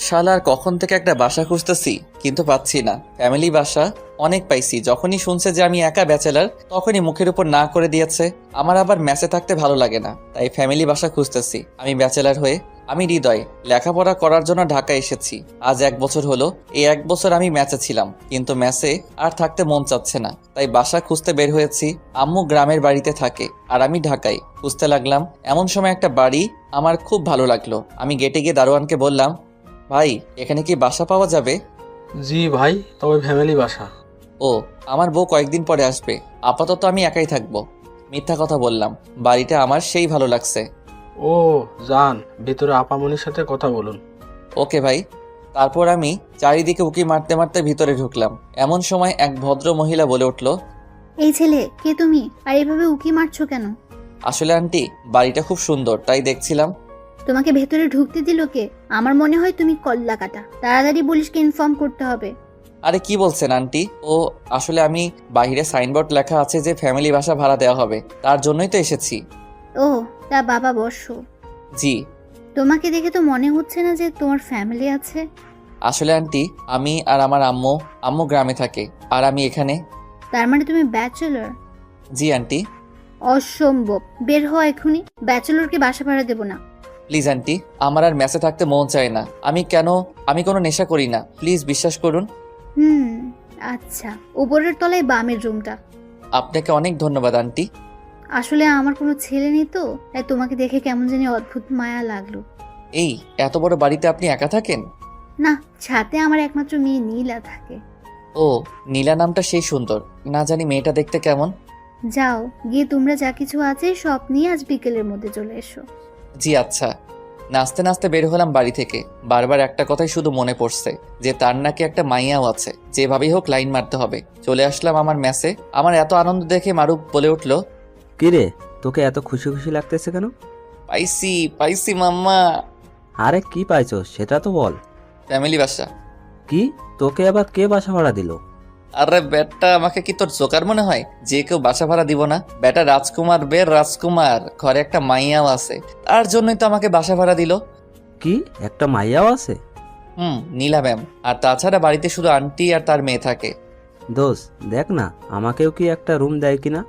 শালার কখন থেকে একটা বাসা খুঁজতেছি কিন্তু পাচ্ছি না। ফ্যামিলি বাসা অনেক পাইছি, যখনই শুনছে যে আমি একা ব্যাচেলার তখনই মুখের উপর না করে দিয়েছে। আমার আবার মেসে থাকতে ভালো লাগে না, তাই ফ্যামিলি বাসা খুঁজতেছি। আমি ব্যাচেলার হয়ে আমি হৃদয় লেখাপড়া করার জন্য ঢাকা এসেছি। আজ 1 বছর হলো। এই 1 বছর আমি ম্যাচে ছিলাম, কিন্তু ম্যাচে আর থাকতে মন চাচ্ছে না, তাই বাসা খুঁজতে বের হয়েছি। আম্মু গ্রামের বাড়িতে থাকে আর আমি ঢাকায়। খুঁজতে লাগলাম, এমন সময় একটা বাড়ি আমার খুব ভালো লাগলো। আমি গেটে গিয়ে দারোয়ানকে বললাম, ভাই এখানে কি বাসা পাওয়া যাবে? জি ভাই, তবে ফ্যামিলি বাসা। ও, আমার বউ কয়েকদিন পরে আসবে, আপাতত আমি একাই থাকবো। মিথ্যা কথা বললাম, বাড়িটা আমার সেই ভালো লাগছে। ও যান, ভিতরে আপামনির সাথে কথা বলুন। ওকে ভাই। তারপর আমি চারিদিকে উকি মারতে মারতে ভিতরে ঢুকলাম। এমন সময় এক ভদ্র মহিলা বলে উঠল, এই ছেলে কে তুমি, আর এভাবে উকি মারছো কেন? আসলে আন্টি বাড়িটা খুব সুন্দর তাই দেখছিলাম। তোমাকে ভেতরে ঢুকতে দিল কে? আমার মনে হয় তুমি কল্লা কাটা। তাড়াতাড়ি পুলিশকে ইনফর্ম করতে হবে। আরে কি বলছেন আন্টি? ও আসলে আমি বাইরে সাইনবোর্ড লেখা আছে যে ফ্যামিলি বাসা ভাড়া দেওয়া হবে, তার জন্যই তো এসেছি। ও, তা বাবা বসো। জি। তোমাকে দেখে তো মনে হচ্ছে না যে তোমার ফ্যামিলি আছে। আসলে আন্টি আমি আর আমার আম্মু আম্মু গ্রামে থাকে আর আমি এখানে। তার মানে তুমি ব্যাচেলর? জি আন্টি। অসম্ভব, বের হও এখনই। ব্যাচেলরকে বাসা ভাড়া দেবো না। প্লিজ আন্টি, আমার আর মেসে থাকতে মন চায় না। আমি কোনো নেশা করি না, প্লিজ বিশ্বাস করুন। হুম, আচ্ছা। উপরের তলায় বামের রুমটা। আপনাকে অনেক ধন্যবাদ আন্টি। আসলে আমার কোনো ছেলে নেই তো, তাই তোমাকে দেখে কেমন জানি অদ্ভুত মায়া লাগলো। এই এত বড় বাড়িতে আপনি একা থাকেন? না, ছাদে আমার একমাত্র মেয়ে নীলা থাকে। ও, নীলা নামটা সেই সুন্দর। না জানি মেয়েটা দেখতে কেমন। যাও, গিয়ে তোমরা যা কিছু আছে সব নিয়ে আজ বিকেলের মধ্যে চলে এসো। জি আচ্ছা। নাচতে নাচতে বের হলাম বাড়ি থেকে। বারবার একটা কথাই শুধু মনে পড়ছে, যে তার নাকি একটা মাইয়াও আছে, যেভাবেই হোক লাইন মারতে হবে। চলে আসলাম আমার মেসে। আমার এত আনন্দ দেখে মারুফ বলে উঠল, কিরে, তোকে এত খুশি খুশি লাগতেছে কেন? পাইছি পাইছি মাম্মা। আরে কি পাইছো সেটা তো বল। ফ্যামিলি বাসা। কি, তোকে আবার কে বাসা ভাড়া দিল? আরে বেটা, আমাকে কি তোর জোকার মনে হয় যে কেউ বাসা ভাড়া দিব না? বেটা রাজকুমার রাজকুমার, ঘরে একটা মাইয়াও আছে, তার জন্যই তো আমাকে বাসা ভাড়া দিল। কি, একটা মাইয়াও আছে? নীলা ম্যাম। আর তাছাড়া বাড়িতে শুধু আন্টি আর তার মেয়ে থাকে। দোষ, দেখ না আমাকেও কি একটা রুম দেয় কিনা।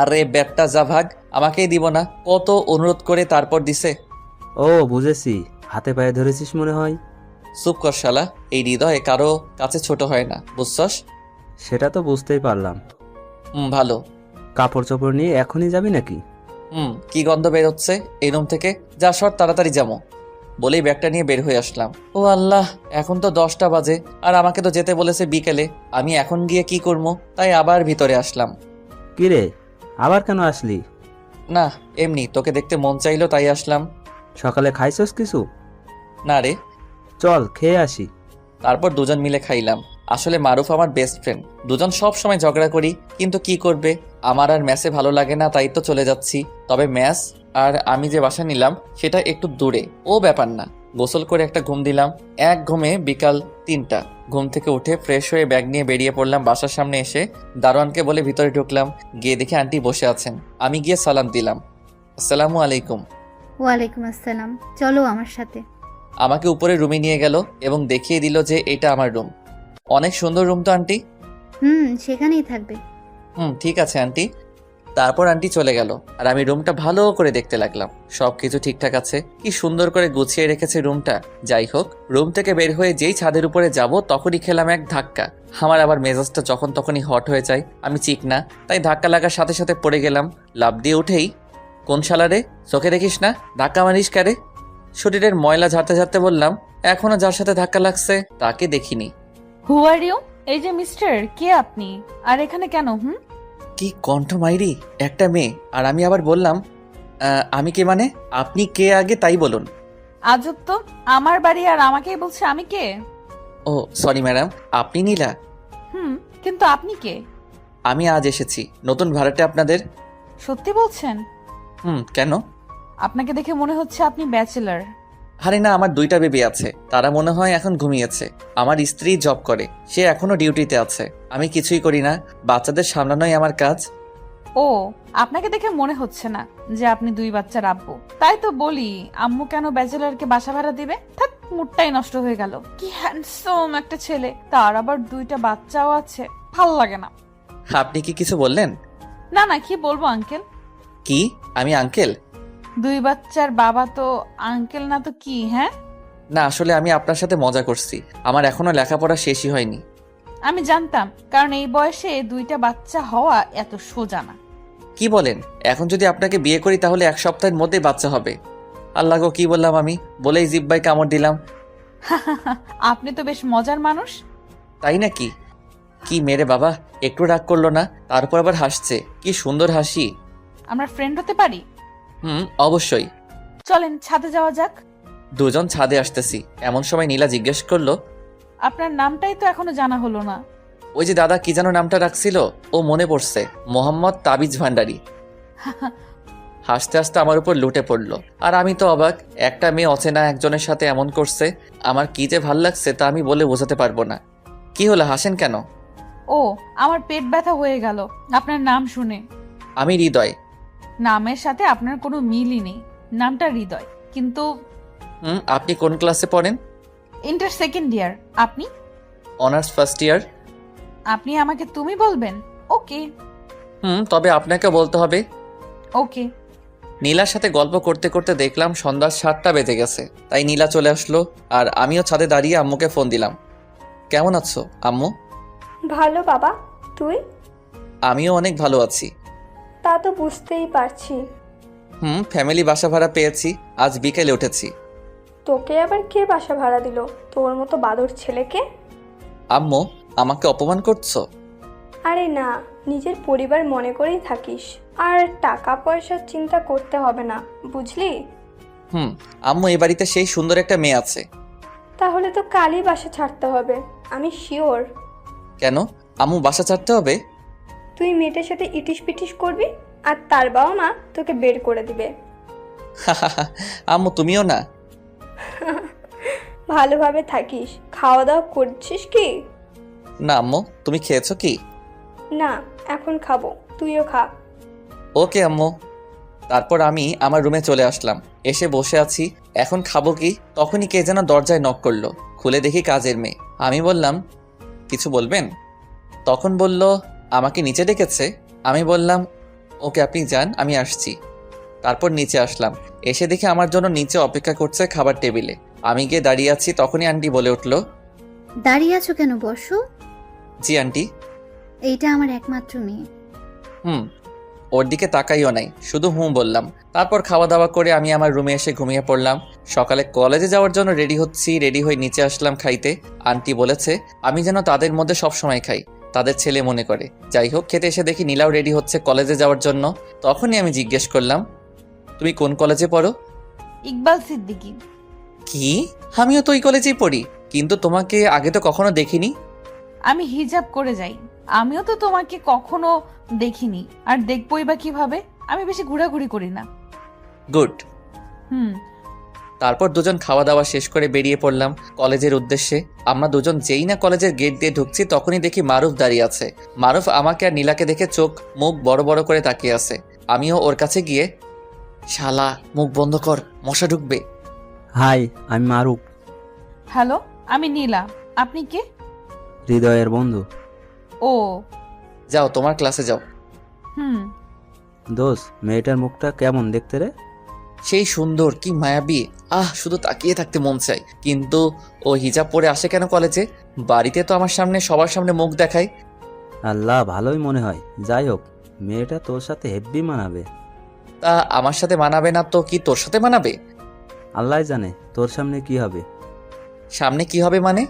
আরে বেটা যা ভাগ, আমাকেই দিব না, কত অনুরোধ করে তারপর দিছে। ও বুঝেছি, হাতে পায়ে ধরেছিস মনে হয়। চুপ কর শালা, এই হৃদয়ে কারো কাছে ছোট হয় না, বুঝছস? সেটা তো বুঝতেই পারলাম। ভালো। কাপড় চোপড় নিয়ে এখনই যাবি নাকি? কি গন্ধ বের হচ্ছে এই রুম থেকে, যা সর তাড়াতাড়ি যাবো। বলেই ব্যাগটা নিয়ে বের হয়ে আসলাম। ও আল্লাহ, এখন তো 10টা বাজে, আর আমাকে তো যেতে বলেছে বিকেলে। আমি এখন গিয়ে কি করবো, তাই আবার ভিতরে আসলাম। কিরে, আবার কেন আসলি? না, এমনি তোকে দেখতে মন চাইলো তাই আসলাম। সকালে খাইছস কিছু? না রে। চল খেয়ে আসি। তারপর দুজন মিলে খাইলাম। আসলে মারুফ আমার বেস্ট ফ্রেন্ড, দুজন সব সময় ঝগড়া করি, কিন্তু কি করবে, আমার আর ম্যাচে ভালো লাগে না তাই তো চলে যাচ্ছি। তবে ম্যাচ আর আমি যে বাসা নিলাম সেটা একটু দূরে, ও ব্যাপার না। গোসল করে একটা ঘুম দিলাম। এক ঘুমে বিকাল 3টা। ঘুম থেকে উঠে ফ্রেশ হয়ে ব্যাগ নিয়ে বেরিয়ে পড়লাম। বাসার সামনে এসে দারোয়ানকে বলে ভিতরে ঢুকলাম। গিয়ে দেখি আন্টি বসে আছেন। আমি গিয়ে সালাম দিলাম, আসসালামু আলাইকুম। ওয়ালাইকুম আসসালাম, চলো আমার সাথে। আমাকে উপরে রুমে নিয়ে গেল এবং দেখিয়ে দিল যে এটা আমার রুম। অনেক সুন্দর রুম তো আন্টি? সেখানেই থাকবে। ঠিক আছে আন্টি। তারপর আন্টি চলে গেল আর আমি রুমটা ভালো করে দেখতে লাগলাম। সবকিছু ঠিকঠাক আছে, কি সুন্দর করে গুছিয়ে রেখেছে রুমটা। যাই হোক, রুম থেকে বের হয়ে যেই ছাদের উপরে যাব তখনই খেলাম এক ধাক্কা। আমার আবার মেজাজটা যখন তখনই হট হয়ে যায়, আমি চিক না, তাই ধাক্কা লাগার সাথে সাথে পড়ে গেলাম। লাফ দিয়ে উঠেই, কোন শালারে, চোখে দেখিস না, ধাক্কা মারিস কারে? শরীরের ময়লা ঝাড়তে ঝাড়তে বললাম, এখনো যার সাথে ধাক্কা লাগছে তাকে দেখিনি। হু আর ইউ? এই যে মিস্টার, কে আপনি? আর এখানে কেন? কি কণ্ঠ মাইরি, একটা মেয়ে, আর আমি আবার বললাম, আমি কে মানে? আপনি কে আগে তাই বলুন। আজব তো, আমার বাড়ি আর আমাকেই বলছে আমি কে? ও সরি ম্যাডাম, আপনি নীলা? কিন্তু আপনি কে? আমি আজ এসেছি নতুন ভাড়াটে আপনাদের। সত্যি বলছেন? কেন? আপনাকে দেখে মনে হচ্ছে আপনি ব্যাচেলার। আরে না, আমার 2টা বেবি আছে, তারা মনে হয় এখন ঘুমিয়েছে। আমার স্ত্রী জব করে, সে এখনো ডিউটিতে আছে। আমি কিছুই করি না, বাচ্চাদের সামলানোই আমার কাজ। ও, আপনাকে দেখে মনে হচ্ছে না যে আপনি 2 বাচ্চার আব্বু। তাই তো বলি, আম্মু কেন ব্যাচেলারকে বাসা ভাড়া দিবে? থাক, মুডটাই নষ্ট হয়ে গেল। কি হ্যান্ডসাম একটা ছেলে, তার আবার 2টা বাচ্চাও আছে। ভাল লাগে না। আপনি কি কিছু বললেন? না না, কি বলবো আঙ্কেল। কি? আমি আঙ্কেল? 2 বাচ্চার বাবা তো আঙ্কেল না তো কি? হ্যাঁ, না, আসলে আমি আপনার সাথে মজা করছি। আমার এখনো লেখাপড়া শেষই হয়নি। আমি জানতাম, কারণ এই বয়সে 2টা বাচ্চা হওয়া এত সোজা না। কি বলেন? এখন যদি আপনাকে বিয়ে করি তাহলে 1 সপ্তাহের মধ্যেই বাচ্চা হবে। আল্লাহ গো, কি বললাম আমি! বলেই জিব্বাই কামড় দিলাম। আপনি তো বেশ মজার মানুষ। তাই নাকি? কি মেরে বাবা, একটু রাগ করলো না, তারপর আবার হাসছে। কি সুন্দর হাসি। আমরা ফ্রেন্ড হতে পারি? অবশ্যই। চলেন ছাদে যাওয়া যাক। দুজন ছাদে আসতেছি এমন সময় নীলা জিজ্ঞেস করলো, আপনার নামটাই তো এখনো জানা হলো না। ওই যে দাদা কি যেন নামটা রাখছিল, ও মনে পড়ছে, মোহাম্মদ তাবিজ ভান্ডারী। হাসতে হাসতে আমার উপর লুটে পড়লো। আর আমি তো অবাক, একটা মেয়ে অচেনা একজনের সাথে এমন করছে। আমার কি যে ভাল লাগছে তা আমি বলে বোঝাতে পারবো না। কি হলো, হাসেন কেন? ও, আমার পেট ব্যথা হয়ে গেল আপনার নাম শুনে। আমি হৃদয়। নামের সাথে আপনার কোনো মিলই নেই। নামটা হৃদয়, কিন্তু আপনি কোন ক্লাসে পড়েন? Inter second year. আপনি? Honours first year. আপনি আমাকে তুমি বলবেন? ওকে। তবে আপনাকে বলতে হবে। ওকে। নীলার সাথে গল্প করতে করতে দেখলাম সন্ধ্যা 7টা বেজে গেছে। তাই নীলা চলে আসলো আর আমিও ছাদে দাঁড়িয়ে আম্মুকে ফোন দিলাম। কেমন আছো আম্মু? ভালো বাবা, তুই? আমিও অনেক ভালো আছি। তা তো বুঝতেই পারছি। ফ্যামিলি বাসা ভাড়া পেয়েছি, আজ বিকেলে উঠেছি। তোকে আবার কে বাসা ভাড়া দিল? তোর মতো বাদর ছেলেকে? আম্মু, আমাকে অপমান করছো? আরে না, নিজের পরিবার মনে করেই থাকিস। আর টাকা পয়সার চিন্তা করতে হবে না, বুঝলি? আম্মু, এই বাড়িতে সেই সুন্দর একটা মেয়ে আছে। তাহলে তো কালই বাসা ছাড়তে হবে, আমি শিওর। কেন আম্মু, বাসা ছাড়তে হবে? তুই মেয়েটার সাথে ইটিস পিটিস করবি আর তার বাবা মা তোকে বের করে দিবে। আম্মু, তুমিও না? ভালোভাবে থাকিস। খাওয়া দাওয়া করছিস কি? না আম্মু, তুমি খেয়েছো কি? না, এখন খাবো, তুইও খা। ওকে আম্মু। তারপর আমি আমার রুমে চলে আসলাম। এসে বসে আছি, এখন খাবো কি, তখনই কে যেন দরজায় নক করলো। খুলে দেখি কাজের মেয়ে। আমি বললাম, কিছু বলবেন? তখন বলল আমাকে নিচে ডেকেছে। আমি বললাম, ওকে আপনি যান, আমি আসছি। তারপর নিচে আসলাম। এসে দেখি আমার জন্য নিচে অপেক্ষা করছে খাবার টেবিলে। আমি গিয়ে দাঁড়িয়ে আছি, তখনই আন্টি বলে উঠলো, দাঁড়িয়ে আছো কেন, বসো। জি আন্টি। এইটা আমার একমাত্র মেয়ে। ওর দিকে তাকাইও নাই, শুধু বললাম। তারপর খাওয়া দাওয়া করে আমি আমার রুমে এসে ঘুমিয়ে পড়লাম। সকালে কলেজে যাওয়ার জন্য রেডি হয়ে নিচে আসলাম খাইতে। আন্টি বলেছে আমি যেন তাদের মধ্যে সব সময় খাই, তাদের ছেলে মনে করে। যাই হোক, খেতে এসে দেখি নীলাও রেডি হচ্ছে কলেজে যাওয়ার জন্য। তখনই আমি জিজ্ঞেস করলাম, তুমি কোন কলেজে পড়ো? ইকবাল সিদ্দিকী। কি? আমিও তো ওই কলেজেই পড়ি, কিন্তু তোমাকে আগে তো কখনো দেখিনি। আমি হিজাব করে যাই, আমিও তো তোমাকে কখনো দেখিনি, আর দেখবই বা কিভাবে? আমি বেশি ঘোরাঘুরি করি না। গুড। হুম। তারপর দুজন খাওয়া দাওয়া শেষ করে বেরিয়ে পড়লাম কলেজের উদ্দেশ্যে। আমরা দুজন যেই না কলেজের গেট দিয়ে ঢুকছি, তখনই দেখি মারুফ দাঁড়িয়ে আছে। মারুফ আমাকে আর নীলাকে দেখে চোখ মুখ বড় বড় করে তাকিয়ে আছে। আমিও ওর কাছে গিয়ে, শালা মুখ বন্ধ কর, মশা ঢুকবে। হাই, আমি মারুফ, হ্যালো, আমি নীলা। আপনি কে? হৃদয়ের বন্ধু। ও। যাও তোমার ক্লাসে যাও। হুম। দোষ, মেয়েটার মুখটা কেমন দেখতে রে? সেই সুন্দর, কি মায়াবী, শুধু তাকিয়ে থাকতে মন চাই। কিন্তু ও হিজাব পরে আসে কেন কলেজে? বাড়িতে তো আমার সামনে সবার সামনে মুখ দেখায়। আল্লাহ, ভালোই মনে হয়। যাই হোক, মেয়েটা তোর সাথে হেব্বি মানাবে। তা আমার সাথে মানাবে না তো কি তোর সাথে মানাবে? আল্লাহ জানে তোর সামনে কি হবে। সামনে কি হবে মানে?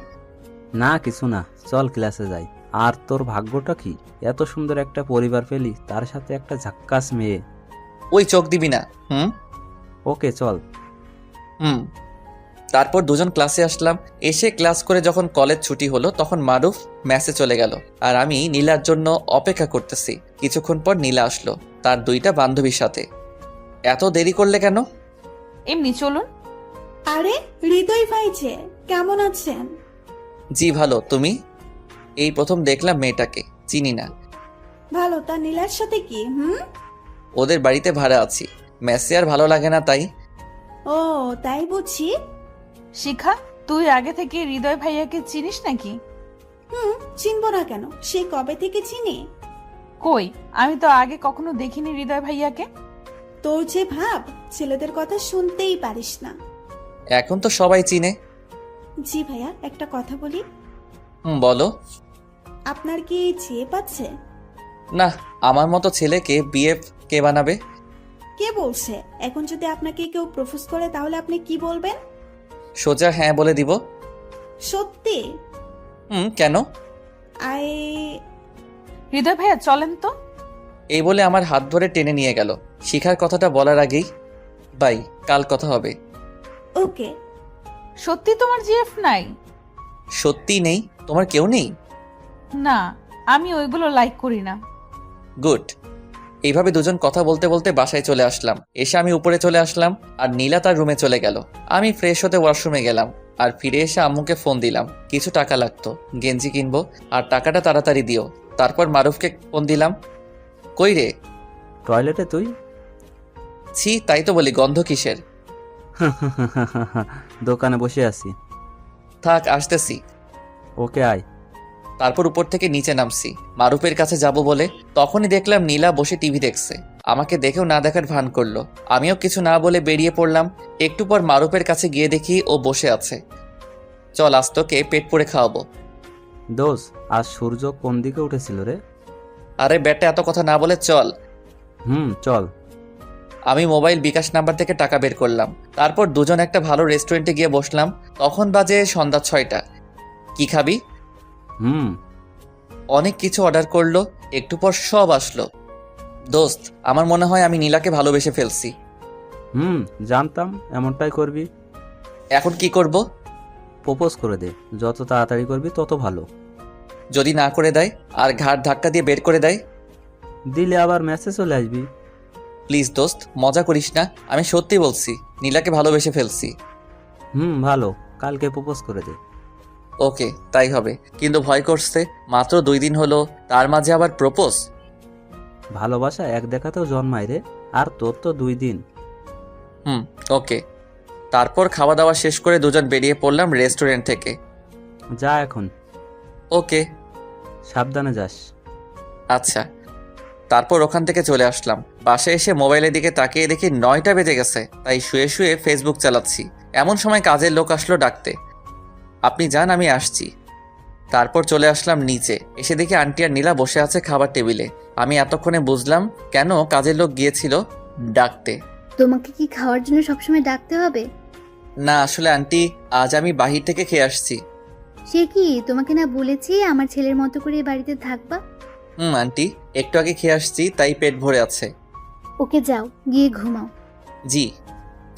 না কিছু না, চল ক্লাসে যাই। আর তোর ভাগ্যটা কি, এত সুন্দর একটা পরিবার পেলি, তার সাথে একটা ঝাক্কাস মেয়ে। ওই চোখ দিবি না। ওকে চল। তারপর দুজন ক্লাসে আসলাম। এসে ক্লাস করে যখন কলেজ ছুটি হলো, তখন মারুফ ম্যাসে চলে গেল আর আমি নীলার জন্য অপেক্ষা করতেছি। কিছুক্ষণ পর নীলা আসলো তার 2টা বান্ধবীর সাথে। এত দেরি করলে কেন? এমনি চলুন। আরে হৃদয় ভাই যে, কেমন আছেন? জি ভালো, তুমি? এই প্রথম দেখলাম মেয়েটাকে, চিনি না। ভালো, তা নীলার সাথে কি? ওদের বাড়িতে ভাড়া আছি, মেসে আর ভালো লাগে না তাই। ও তাই বুঝি। শিখা, তুই আগে থেকে হৃদয় ভাইয়াকে চিনিস নাকি? চিনবো না কেন, সে কবে থেকে চিনি? কই, আমি তো আগে কখনো দেখিনি হৃদয় ভাইয়াকে। তোর যে ভাব, ছেলেদের কথা শুনতেই পারিস না। এখন তো সবাই চিনে। জি ভাইয়া, একটা কথা বলি। বলো। আপনার কি চেয়ে পাচ্ছে? না, আমার মতো ছেলেকে বিএফ কে বানাবে? কে বলছে? এখন যদি আপনাকে কেউ প্রপোজ করে তাহলে আপনি কি বলবেন? সোজা হ্যাঁ বলে দিব। সত্যি? কেন? আই হৃদয় ভাইয়া চলেন তো। এই বলে আমার হাত ধরে টেনে নিয়ে গেল। শিখার কথাটা বলার আগেই, বাই, কাল কথা হবে। ওকে। সত্যি তোমার জিএফ নাই? সত্যি নেই? তোমার কেউ নেই? না, আমি ওইগুলো লাইক করি না। গুড। এইভাবে দুজন কথা বলতে বলতে বাসায় চলে আসলাম। এসে আমি উপরে চলে আসলাম আর নীলা তার রুমে চলে গেল। আমি ফ্রেশ হতে ওয়াশরুমে গেলাম আর ফিরে এসে আম্মুকে ফোন দিলাম। কিছু টাকা লাগতো, গেঞ্জি কিনবো, আর টাকাটা তাড়াতাড়ি দিও। তারপর মারুফকে ফোন দিলাম। কই রে? টয়লেটে তুই? ছি, তাই তো বলি, গন্ধ কিসের? দোকানে বসে আছি। থাক, আসতেছি। ওকে আয়। তারপর উপর থেকে নিচে নামছি মারুফের কাছে যাব বলে। তখনই দেখলাম নীলা বসে টিভি দেখছে। আমাকে দেখেও না দেখার ভান করলো। আমিও কিছু না বলে বেরিয়ে পড়লাম। একটু পর মারুফের কাছে গিয়ে দেখি ও বসে আছে। চল, আজ তোকে পেট পুড়ে খাওয়াবো। দোষ, আজ সূর্য কোন দিকে উঠেছিল রে? আরে বেটা, এত কথা না বলে চল। চল। আমি মোবাইল বিকাশ নাম্বার থেকে টাকা বের করলাম। তারপর দুজন একটা ভালো রেস্টুরেন্টে গিয়ে বসলাম। তখন বাজে সন্ধ্যা 6টা। কি খাবি? অনেক কিছু অর্ডার করলো। একটু পর সব আসলো। দোস্ত, আমার মনে হয় আমি নীলাকে ভালোবেসে ফেলছি। জানতাম এমনটাই করবি। এখন কি করব? প্রপোজ করে দে, যত তাড়াতাড়ি করবি তত ভালো। যদি না করে দেয় আর ঘাড় ধাক্কা দিয়ে বের করে দেয়? দিলে আবার মেসেজ চলে আসবি। প্লিজ দোস্ত, মজা করিস না। আমি সত্যি বলছি, নীলাকে ভালোবেসে ফেলছি। ভালো, কালকে প্রপোজ করে দে। ওকে, তাই হবে। কিন্তু ভয় করছে, মাত্র 2 দিন হলো, তার মাঝে আবার প্রপোজ। ভালোবাসা এক দেখাতেও জন্মায় রে, আর তোর তো 2 দিন। ওকে। তারপর খাওয়া দাওয়া শেষ করে দুজন বেরিয়ে পড়লাম রেস্টুরেন্ট থেকে। যা এখন। ওকে। সাবধানে যাস। আচ্ছা। তারপর ওখান থেকে চলে আসলাম। বাসায় এসে মোবাইলের দিকে তাকিয়ে দেখি 9টা বেজে গেছে। তাই শুয়ে শুয়ে ফেসবুক চালাচ্ছি। এমন সময় কাজের লোক আসলো ডাকতে। আপনি যান, আমি আসছি। তারপর চলে আসলাম নিচে। এসে দেখি আন্টি আর নীলা বসে আছে খাবার টেবিলে। আমি এতক্ষণে বুঝলাম কেন কাজের লোক গিয়েছিল ডাকতে। তোমাকে কি খাওয়ার জন্য সবসময় ডাকতে হবে? না আসলে আন্টি, আজ আমি বাহির থেকে খেয়ে আসছি। সে কি, তোমাকে না বলেছি আমার ছেলের মতো করে বাড়িতে থাকবা? আন্টি, একটু আগে খেয়ে আসছি, তাই পেট ভরে আছে। ওকে, যাও গিয়ে ঘুমাও। জি।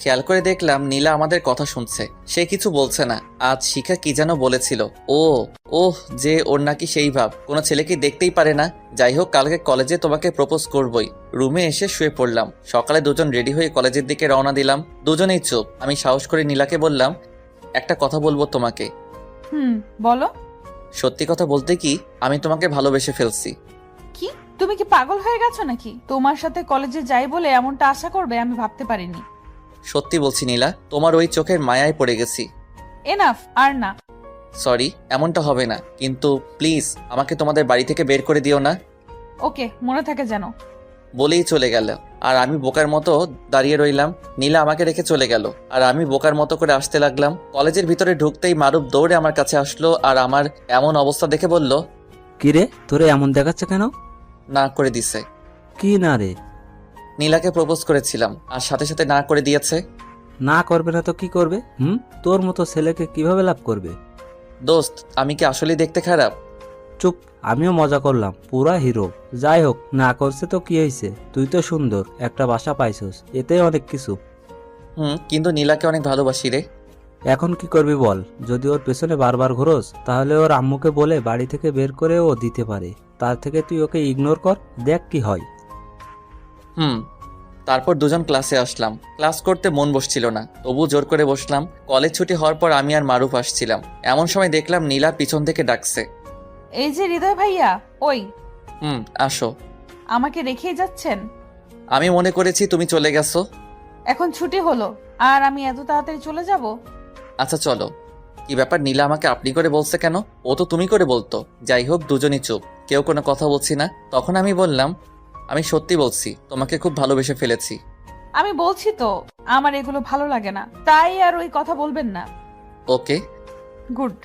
খেয়াল করে দেখলাম নীলা আমাদের কথা শুনছে। সে কিছু বলছে না। আজ শিখা কি যেন বলেছিল। ওহ, যে ওর নাকি সেই ভাব, কোনো ছেলেকে দেখতেই পারে না। যাই হোক, কালকে কলেজে তোমাকে প্রপোজ করবই। রুমে এসে শুয়ে পড়লাম। সকালে দুজন রেডি হয়ে কলেজের দিকে রওনা দিলাম। দুজনেই চুপ। আমি সাহস করে নীলাকে বললাম, একটা কথা বলবো তোমাকে। বলো। সত্যি কথা বলতে কি, আমি তোমাকে ভালোবেসে ফেলছি। কি, তুমি কি পাগল হয়ে গেছো নাকি? তোমার সাথে কলেজে যাই বলে এমনটা আশা করবে আমি ভাবতে পারিনি। সত্যি বলছি নীলা, তোমার ওই চোখের মায়ায় পড়ে গেছি। এনাফ, আর না। সরি, এমনটা হবে না, কিন্তু প্লিজ আমাকে তোমাদের বাড়ি থেকে বের করে দিও না। ওকে, মনে থাকে যেন। বলেই চলে গেল। আর আমি বোকার মতো দাঁড়িয়ে রইলাম। নীলা আমাকে রেখে চলে গেল আর আমি বোকার মতো করে আসতে লাগলাম। কলেজের ভিতরে ঢুকতেই মারুফ দৌড়ে আমার কাছে আসলো আর আমার এমন অবস্থা দেখে বলল, কিরে, তোরে এমন দেখাচ্ছে কেন? না করে দিছে। কি না রে? নীলাকে প্রপোজ করেছিলাম আর সাথে সাথে না করে দিয়েছে। না করবে না তো কি করবে? তোর মতো ছেলেকে কিভাবে লাভ করবে? দোস্ত, আমি কি আসলেই দেখতে খারাপ? চুপ, আমিও মজা করলাম, পুরা হিরো। যাই হোক, না করছে তো কি হয়েছে? তুই তো সুন্দর, একটা বাসা পাইছস, এতে অনেক কিছু। কিন্তু নীলাকে অনেক ভালোবাসি রে। এখন কি করবি বল? যদি ওর পেছনে বারবার ঘোরস তাহলে ওর আম্মুকে বলে বাড়ি থেকে বের করে ও দিতে পারে। তার থেকে তুই ওকে ইগনোর কর, দেখ কি হয়। তারপর দুজন ক্লাসে আসলাম। ক্লাস করতে মন বসছিল না, তবু জোর করে বসলাম। কলেজ ছুটি হওয়ার পর আমি আর মারুফ আসছিলাম। এমন সময় দেখলাম নীলা পিছন থেকে ডাকছে। এই যে হৃদয় ভাইয়া, ওই। আসো। আমাকে রেখেই যাচ্ছেন? আমি মনে করেছি তুমি চলে গেছো। এখন ছুটি হলো আর আমি এত তাড়াতাড়ি চলে যাব? আচ্ছা চলো। কি ব্যাপার, নীলা আমাকে আপনি করে বলছে কেন? ও তো তুমি করে বলতো। যাই হোক, দুজনই চুপ, কেউ কোনো কথা বলছি না। তখন আমি বললাম, আমি সত্যি বলছি, তোমাকে খুব ভালোবেসে ফেলেছি। আমি বলছি তো আমার এগুলো ভালো লাগে না, তাই আর ওই কথা বলবেন না। ওকে। গুড।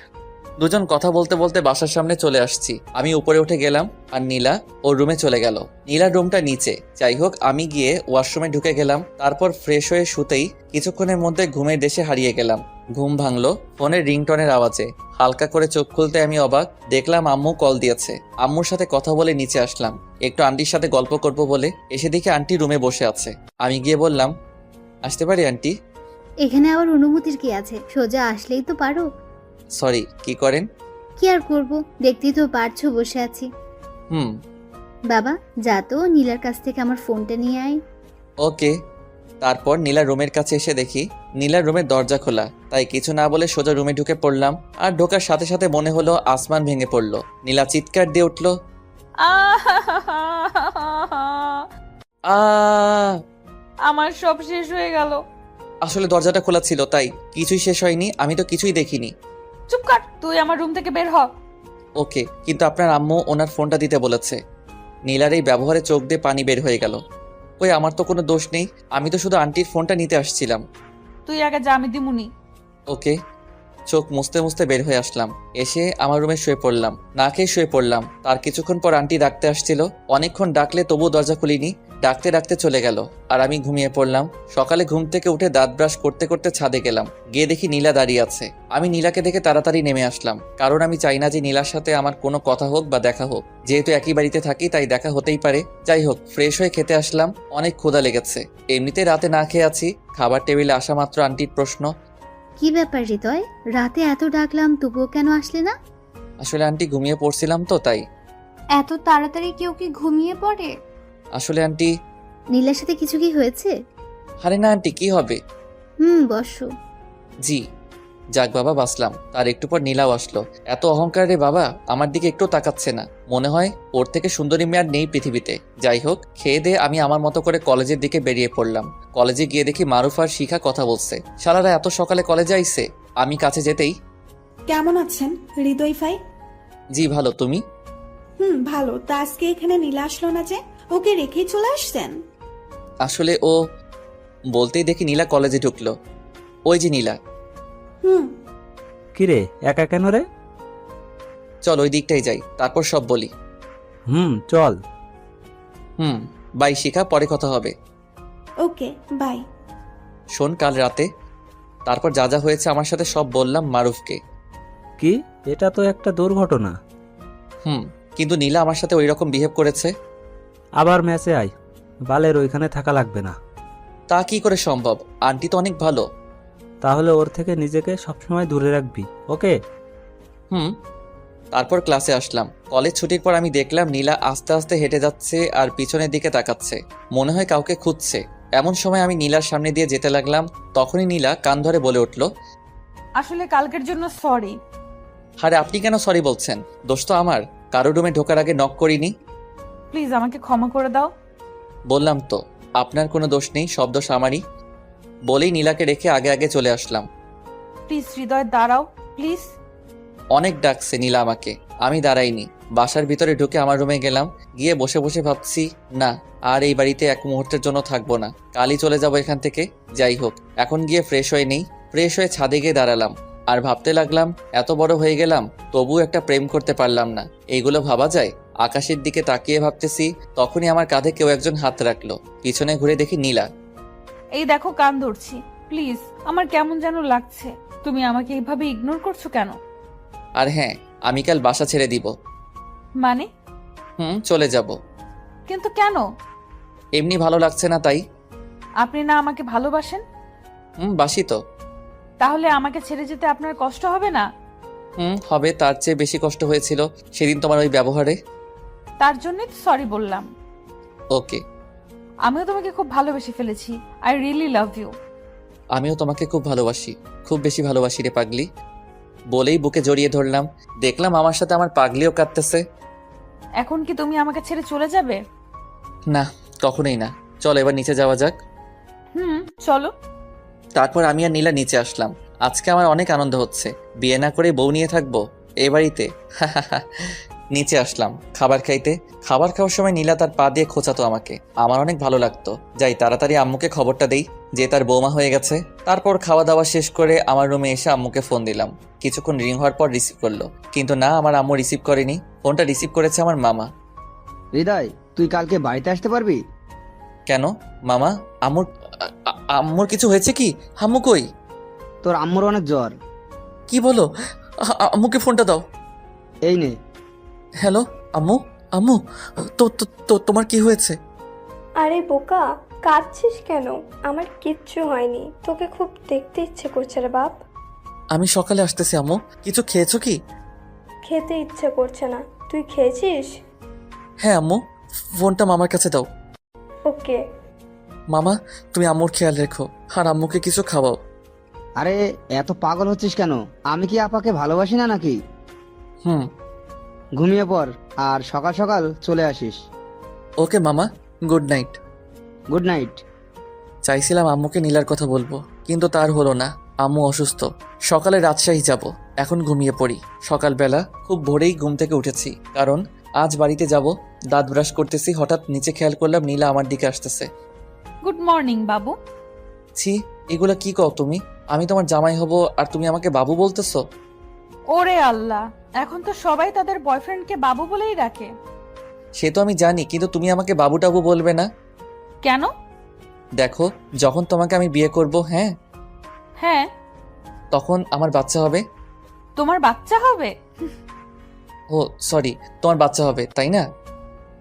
দুজন কথা বলতে বলতে বাসার সামনে চলে আসছি। আমি উপরে উঠে গেলাম আর নীলা ওর রুমে চলে গেল। নীলার রুমটা নিচে। যাই হোক, আমি গিয়ে ওয়াশরুমে ঢুকে গেলাম। তারপর ফ্রেশ হয়ে শুতেই কিছুক্ষণের মধ্যে ঘুমের দেশে হারিয়ে গেলাম। ঘুম ভাঙলো ফোনের রিংটনের আওয়াজে। হালকা করে চোখ খুলতে আমি অবাক, দেখলাম আম্মু কল দিয়েছে। আম্মুর সাথে কথা বলে নিচে আসলাম, একটু আন্টির সাথে গল্প করব বলে। এসে দেখি আন্টি রুমে বসে আছে। আমি গিয়ে বললাম, আসতে পারি আন্টি? এখানে আবার অনুমতির কি আছে, সোজা আসলেই তো পারো। সরি, কি করেন? কি আর করব, দেখতেই তো পারছো বসে আছি। হুম। বাবা যা তো নীলার কাছ থেকে আমার ফোনটা নিয়ে আয়। ওকে। তারপর নীলার রুমের কাছে এসে দেখি নীলার রুমের দরজা খোলা। তাই কিছু না বলে সোজা রুমে ঢুকে পড়লাম। আর ঢোকার সাথে সাথে মনে হলো আসমান ভেঙে পড়লো। নীলা চিৎকার দিয়ে উঠল, আ! আমার সব শেষ হয়ে গেল। আসলে দরজাটা খোলা ছিল, তাই কিছুই শেষ হয়নি। আমি তো কিছুই দেখিনি। চুপ কর, তুই আমার রুম থেকে বের হ। ওকে, কিন্তু আপনার আম্মু ওনার ফোনটা দিতে বলেছে। নীলার এই ব্যবহারে চোখ দিয়ে পানি বের হয়ে গেল। ওই আমার তো কোনো দোষ নেই, আমি তো শুধু আন্টির ফোনটা নিতে আসছিলাম। তুই আগে যা, আমি দিমুনি। ওকে। চোখ মুছতে মুছতে বের হয়ে আসলাম। এসে আমার রুমে শুয়ে পড়লাম, না খেয়ে শুয়ে পড়লাম। তার কিছুক্ষণ পর আন্টি ডাকতে আসছিল। অনেকক্ষণ ডাকলে তবুও দরজা খুলিনি। ডাকতে ডাকতে চলে গেল আর আমি ঘুমিয়ে পড়লাম। সকালে ঘুম থেকে উঠে দাঁত ব্রাশ করতে করতে ছাদে গেলাম। গিয়ে দেখি নীলা দাঁড়িয়ে আছে। আমি নীলাকে দেখে তাড়াতাড়ি নেমে আসলাম, কারণ আমি চাই না যে নীলার সাথে আমার কোনো কথা হোক বা দেখা হোক। যেহেতু একই বাড়িতে থাকি তাই দেখা হতেই পারে। যাই হোক, ফ্রেশ হয়ে খেতে আসলাম। অনেক ক্ষুধা লেগেছে। এমনিতে রাতে না খেয়ে আছি। খাবার টেবিলে আসা মাত্র আন্টির প্রশ্ন, কি ব্যাপার হৃদয়, রাতে এত ডাকলাম তবুও কেন আসলে না? আসলে আন্টি ঘুমিয়ে পড়ছিলাম তো তাই। এত তাড়াতাড়ি কেউ কি ঘুমিয়ে পড়ে? আসলে আন্টি, নীলার সাথে কিছু কি হয়েছে? আরে না আন্টি, কি হবে? বসো। জি। যাক বাবা, বাঁচলাম। তার একটু পর নীলাও আসলো। এত অহংকার রে বাবা, আমার দিকে একটু তাকাচ্ছে না। মনে হয় ওর থেকে সুন্দরী মেয়ে আর নেই পৃথিবীতে। যাই হোক, খেয়ে দিয়ে আমি আমার মতো করে কলেজের দিকে বেরিয়ে পড়লাম। কলেজে গিয়ে দেখি মারুফ আর শিখা কথা বলছে। শালারা এত সকালে কলেজে আইছে। আমি কাছে যেতেই, কেমন আছেন হৃদয় ভাই? জি ভালো, তুমি? ভালো। তা আজকে এখানে নীলা আসলো না যে? ওকে রেখেই চলে আসছেন? আসলে ও, বলতেই দেখি নীলা কলেজে ঢুকলো। ওই যে নীলা। হুম। কিরে, একা কেন রে? চল ওই দিকটাই যাই, তারপর সব বলি। চল। বাই শিখা, পরে কথা হবে। ওকে, বাই। শোন, কাল রাতে তারপর যা যা হয়েছে আমার সাথে সব বললাম মারুফকে। কি? এটা তো একটা দুর্ঘটনা। কিন্তু নীলা আমার সাথে ওই রকম বিহেভ করেছে। আবার ম্যাচে আয়, বালের ওইখানে থাকা লাগবে না। তা কি করে সম্ভব? আন্টি তো অনেক ভালো। তাহলে ওর থেকে নিজেকে সবসময় দূরে রাখবি, ওকে? তারপর ক্লাসে আসলাম। কলেজ ছুটির পর আমি দেখলাম নীলা আস্তে আস্তে হেঁটে যাচ্ছে আর পিছনের দিকে তাকাচ্ছে। মনে হয় কাউকে খুঁজছে। এমন সময় আমি নীলার সামনে দিয়ে যেতে লাগলাম। তখনই নীলা কান ধরে বলে উঠল, আসলে কালকের জন্য সরি। আরে আপনি কেন সরি বলছেন? দোষ তো আমার। কারো রুমে ঢোকার আগে নক করিনি। প্লিজ আমাকে ক্ষমা করে দাও। বললাম তো, আপনার কোনো দোষ নেই, সব দোষ আমারই। বলেই নীলাকে রেখে আগে আগে চলে আসলাম। প্লিজ হৃদয়, দাঁড়াও প্লিজ। অনেক ডাকছে নীলা আমাকে, আমি দাঁড়াইনি। বাসার ভিতরে ঢুকে আমার রুমে গেলাম। গিয়ে বসে বসে ভাবছি, না আর এই বাড়িতে এক মুহূর্তের জন্য থাকবো না, কালই চলে যাব এখান থেকে। যাই হোক, এখন গিয়ে ফ্রেশ হয়ে নেই। ফ্রেশ হয়ে ছাদে গিয়ে দাঁড়ালাম আর ভাবতে লাগলাম, এত বড় হয়ে গেলাম তবু একটা প্রেম করতে পারলাম না। এইগুলো ভাবা যায়? আকাশের দিকে তাকিয়ে ভাবতেছি, তখনই আমার কাঁধে কেউ একজন হাত রাখলো। পিছনে ঘুরে দেখি নীলা। এই দেখো, কান ধরছি, প্লিজ। আমার কেমন যেন লাগছে। তুমি আমাকে এইভাবে ইগনোর করছো কেন? আর হ্যাঁ, আমি কাল বাসা ছেড়ে দিব। মানে? চলে যাব। কিন্তু কেন? এমনি ভালো লাগছে না তাই। আপনি না আমাকে ভালোবাসেন? বাসি তো। তাহলে আমাকে ছেড়ে যেতে আপনার কষ্ট হবে না? হবে, তার চেয়ে বেশি কষ্ট হয়েছিল সেদিন তোমার ওই ব্যবহারে। তার জন্যই তো সরি বললাম। ওকে। আমিও তোমাকে খুব ভালোবেসে ফেলেছি। I really love you. আমিও তোমাকে খুব ভালোবাসি, খুব বেশি ভালোবাসি রে পাগলি। বলেই বুকে জড়িয়ে ধরলাম। দেখলাম আমার সাথে আমার পাগলিও কাঁদতেছে। এখন কি তুমি আমাকে ছেড়ে চলে যাবে? না, কখনোই না। চল এবার নিচে যাওয়া যাক। চলো। তারপর আমি আর নীলা নিচে আসলাম। আজকে আমার অনেক আনন্দ হচ্ছে। বিয়ে না করে বউ নিয়ে থাকবো এ বাড়িতে। নিচে আসলাম খাবার খাইতে। খাবার খাওয়ার সময় নীলা তার পা দিয়ে খোঁচাতো আমাকে। আমার অনেক ভালো লাগতো। যাই তাড়াতাড়ি আম্মুকে খবরটা দেই যে তার বৌমা হয়ে গেছে। তারপর খাওয়া দাওয়া শেষ করে আমার রুমে এসে আম্মুকে ফোন দিলাম। কিছুক্ষণ রিং হওয়ার পর রিসিভ করলো, কিন্তু না, আমার আম্মু রিসিভ করেনি। ফোনটা রিসিভ করেছে আমার মামা। হৃদয়, তুই কালকে বাড়িতে আসতে পারবি? কেন মামা? আম্মুর আম্মুর কিছু হয়েছে কি? আম্মু কই? তোর আম্মুর অনেক জ্বর। কি বলো? আম্মুকে ফোনটা দাও। এই নে। হ্যালো আম্মু। আম্মু, তো তো তো তোমার কি হয়েছে? আরে বোকা, কাঁদছিস কেন? আমার কিচ্ছু হয়নি। তোকে খুব দেখতে ইচ্ছে করছে রে বাপ। আমি সকালে আসতেছি আম্মু। কিছু খেয়েছো কি? খেতে ইচ্ছে করছে না। তুই খেয়েছিস? হ্যাঁ আম্মু, ফোনটা মামার কাছে দাও। ওকে। মামা, তুমি আম্মুর খেয়াল রেখো আর আম্মুকে কিছু খাওয়াও। আরে এত পাগল হচ্ছিস কেন? আমি কি আপাকে ভালোবাসি না নাকি? হুম। ঘুমিয়ে পড় আর সকাল সকাল চলে আসিস। ওকে মামা, গুড নাইট। Good night. চাইছিলাম আম্মুকে নীলার কথা বলবো, কিন্তু তার হলো না। আম্মু অসুস্থ। সকালে রাজশাহী যাব। এখন ঘুমিয়ে পড়ি। সকালবেলা খুব ভোরেই ঘুম থেকে উঠেছি, কারণ আজ বাড়িতে যাব। দাঁত ব্রাশ করতেছি, হঠাৎ নিচে খেয়াল করলাম নীলা আমার দিকে আসতেছে। গুড মর্নিং বাবু। ছি, এগুলা কি কও তুমি? আমি তোমার জামাই হব আর তুমি আমাকে বাবু বলতেছো? ওরে আল্লাহ, এখন তো সবাই তাদের বয়ফ্রেন্ডকে বাবু বলেই ডাকে। সে তো আমি জানি, কিন্তু তুমি আমাকে বাবু টাবু বলবে না। কেন? দেখো, যখন তোমাকে আমি বিয়ে করব, হ্যাঁ, হ্যাঁ। তখন আমার বাচ্চা হবে। তোমার বাচ্চা হবে? ও সরি, তোমার বাচ্চা হবে, তাই না?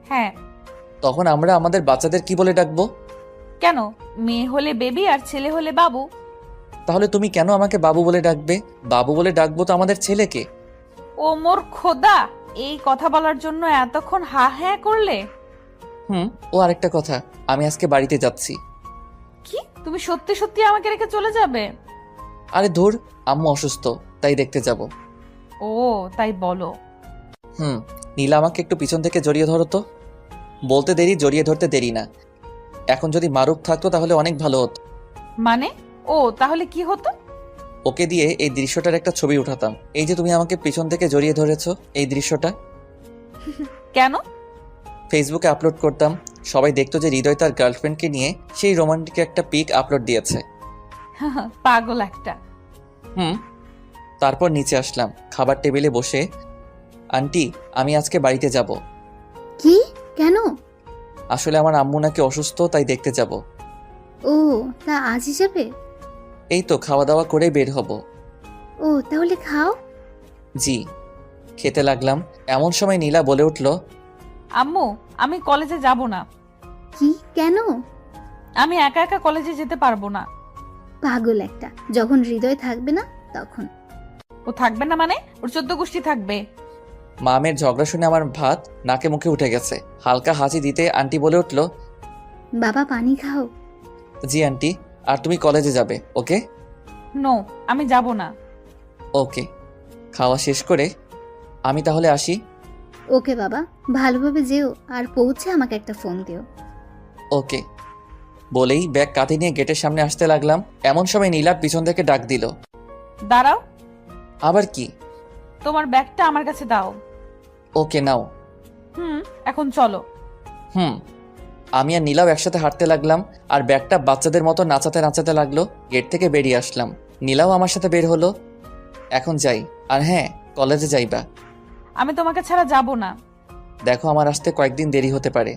হ্যাঁ। তখন আমরা আমাদের বাচ্চাদের কি বলে ডাকবো? কেন? মেয়ে হলে বেবি আর ছেলে হলে বাবু। তাহলে তুমি কেন আমাকে বাবু বলে ডাকবে? বাবু বলে ডাকবো তো আমাদের ছেলেকে। ও মোর খোদা, এই কথা বলার জন্য এতক্ষণ হা হ্যাঁ করলে? ও আরেকটা কথা, আমি আজকে বাড়িতে যাচ্ছি। কি, তুমি সত্যি সত্যি আমাকে রেখে চলে যাবে? আরে ধুর, আম্মু অসুস্থ, তাই দেখতে যাব। ও তাই বলো। নীলা আমাকে একটু পিছন থেকে জড়িয়ে ধরো তো। বলতে দেরি, জড়িয়ে ধরতে দেরি না। এখন যদি মারুফ থাকতো তাহলে অনেক ভালো হতো। মানে? ও তাহলে কি হতো? ওকে দিয়ে এই দৃশ্যটার একটা ছবি উঠাতাম। এই যে তুমি আমাকে পিছন থেকে জড়িয়ে ধরেছো, এই দৃশ্যটা কেন? ফেসবুকে আপলোড করতাম। সবাই দেখতো যে হৃদয় তার গার্লফ্রেন্ডকে নিয়ে সেই রোমান্টিক একটা পিক আপলোড দিয়েছে। পাগল একটা। তারপর নিচে আসলাম, খাবার টেবিলে বসে। আন্টি, আমি আজকে বাড়িতে যাব। কি? কেন? আসলে আমার আম্মু নাকি অসুস্থ, তাই দেখতে যাব। ও, তা আজ হিসাবে? এই তো খাওয়া দাওয়া করে বের হব। ও তাহলে খাও। জি। খেতে লাগলাম, এমন সময় নীলা বলে উঠল, আম্মু, আমি কলেজে যাব না। কি? কেন? আমি একা একা কলেজে যেতে পারবো না। পাগল একটা। যখন হৃদয় থাকবে না তখন। ও থাকবে না মানে? ওর 14 গোষ্ঠী থাকবে। মামের ঝগড়া শুনে আমার ভাত নাকে মুখে উঠে গেছে। হালকা হাসি দিতে আন্টি বলে উঠল, বাবা পানি খাও। জি আন্টি। আর তুমি কলেজে যাবে, ওকে? নো, আমি যাব না। ওকে। খাওয়া শেষ করে আমি তাহলে আসি। ওকে বাবা, ভালোভাবে যেও আর পৌঁছে আমাকে একটা ফোন দিও। ওকে। বলেই ব্যাগ কাঁধে নিয়ে গেটের সামনে আসতে লাগলাম। এমন সময় নীলা পিছন থেকে ডাক দিল, দাঁড়াও। আবার কি? তোমার ব্যাগটা আমার কাছে দাও। ওকে নাও। এখন চলো। আমি আর নীলাও একসাথে হাঁটতে লাগলাম, আর ব্যাগটা বাচ্চাদের মতো নাচাতে নাচাতে লাগলো। গেট থেকে বেরিয়ে আসলাম, নীলাও আমার সাথে বের হলো। এখন যাই। আর হ্যাঁ, কলেজে যাইবা। আমি তোমাকে ছাড়া যাব না। দেখো, আমার আসতে কয়েকদিন দেরি হতে পারে।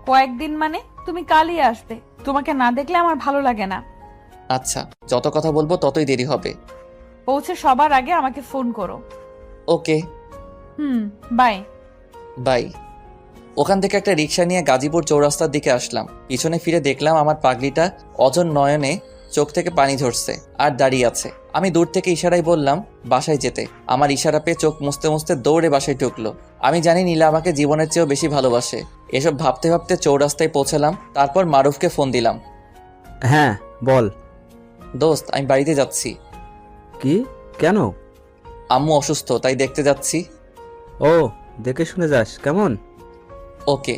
কয়েকদিন মানে? তুমি কালই আসবে। তোমাকে না দেখলে আমার ভালো লাগে না। আচ্ছা, যত কথা বলবো ততই দেরি হবে। পৌঁছে সবার আগে আমাকে ফোন করো। ওকে। বাই। বাই। ওখান থেকে একটা রিক্সা নিয়ে গাজীপুর চৌরাস্তার দিকে আসলাম। পিছনে ফিরে দেখলাম আমার পাগলিটা অজন নয়নে চোখ থেকে পানি ঝরছে আর দাঁড়িয়ে আছে। আমি দূর থেকে ইশারায় বললাম বাসায় যেতে। আমার ইশারা পেয়ে চোখ মুছতে মুছতে দৌড়ে বাসায় ঢুকলো। আমি জানি নীলা আমাকে জীবনের চেয়েও বেশি ভালোবাসে। এসব ভাবতে ভাবতে চৌরাস্তায় পৌঁছালাম। তারপর মারুফকে ফোন দিলাম। হ্যাঁ বল। দোস্ত, আমি বাড়িতে যাচ্ছি। কি? কেন? আম্মু অসুস্থ, তাই দেখতে যাচ্ছি। ও, দেখে শুনে যাস। কেমন? ওকে।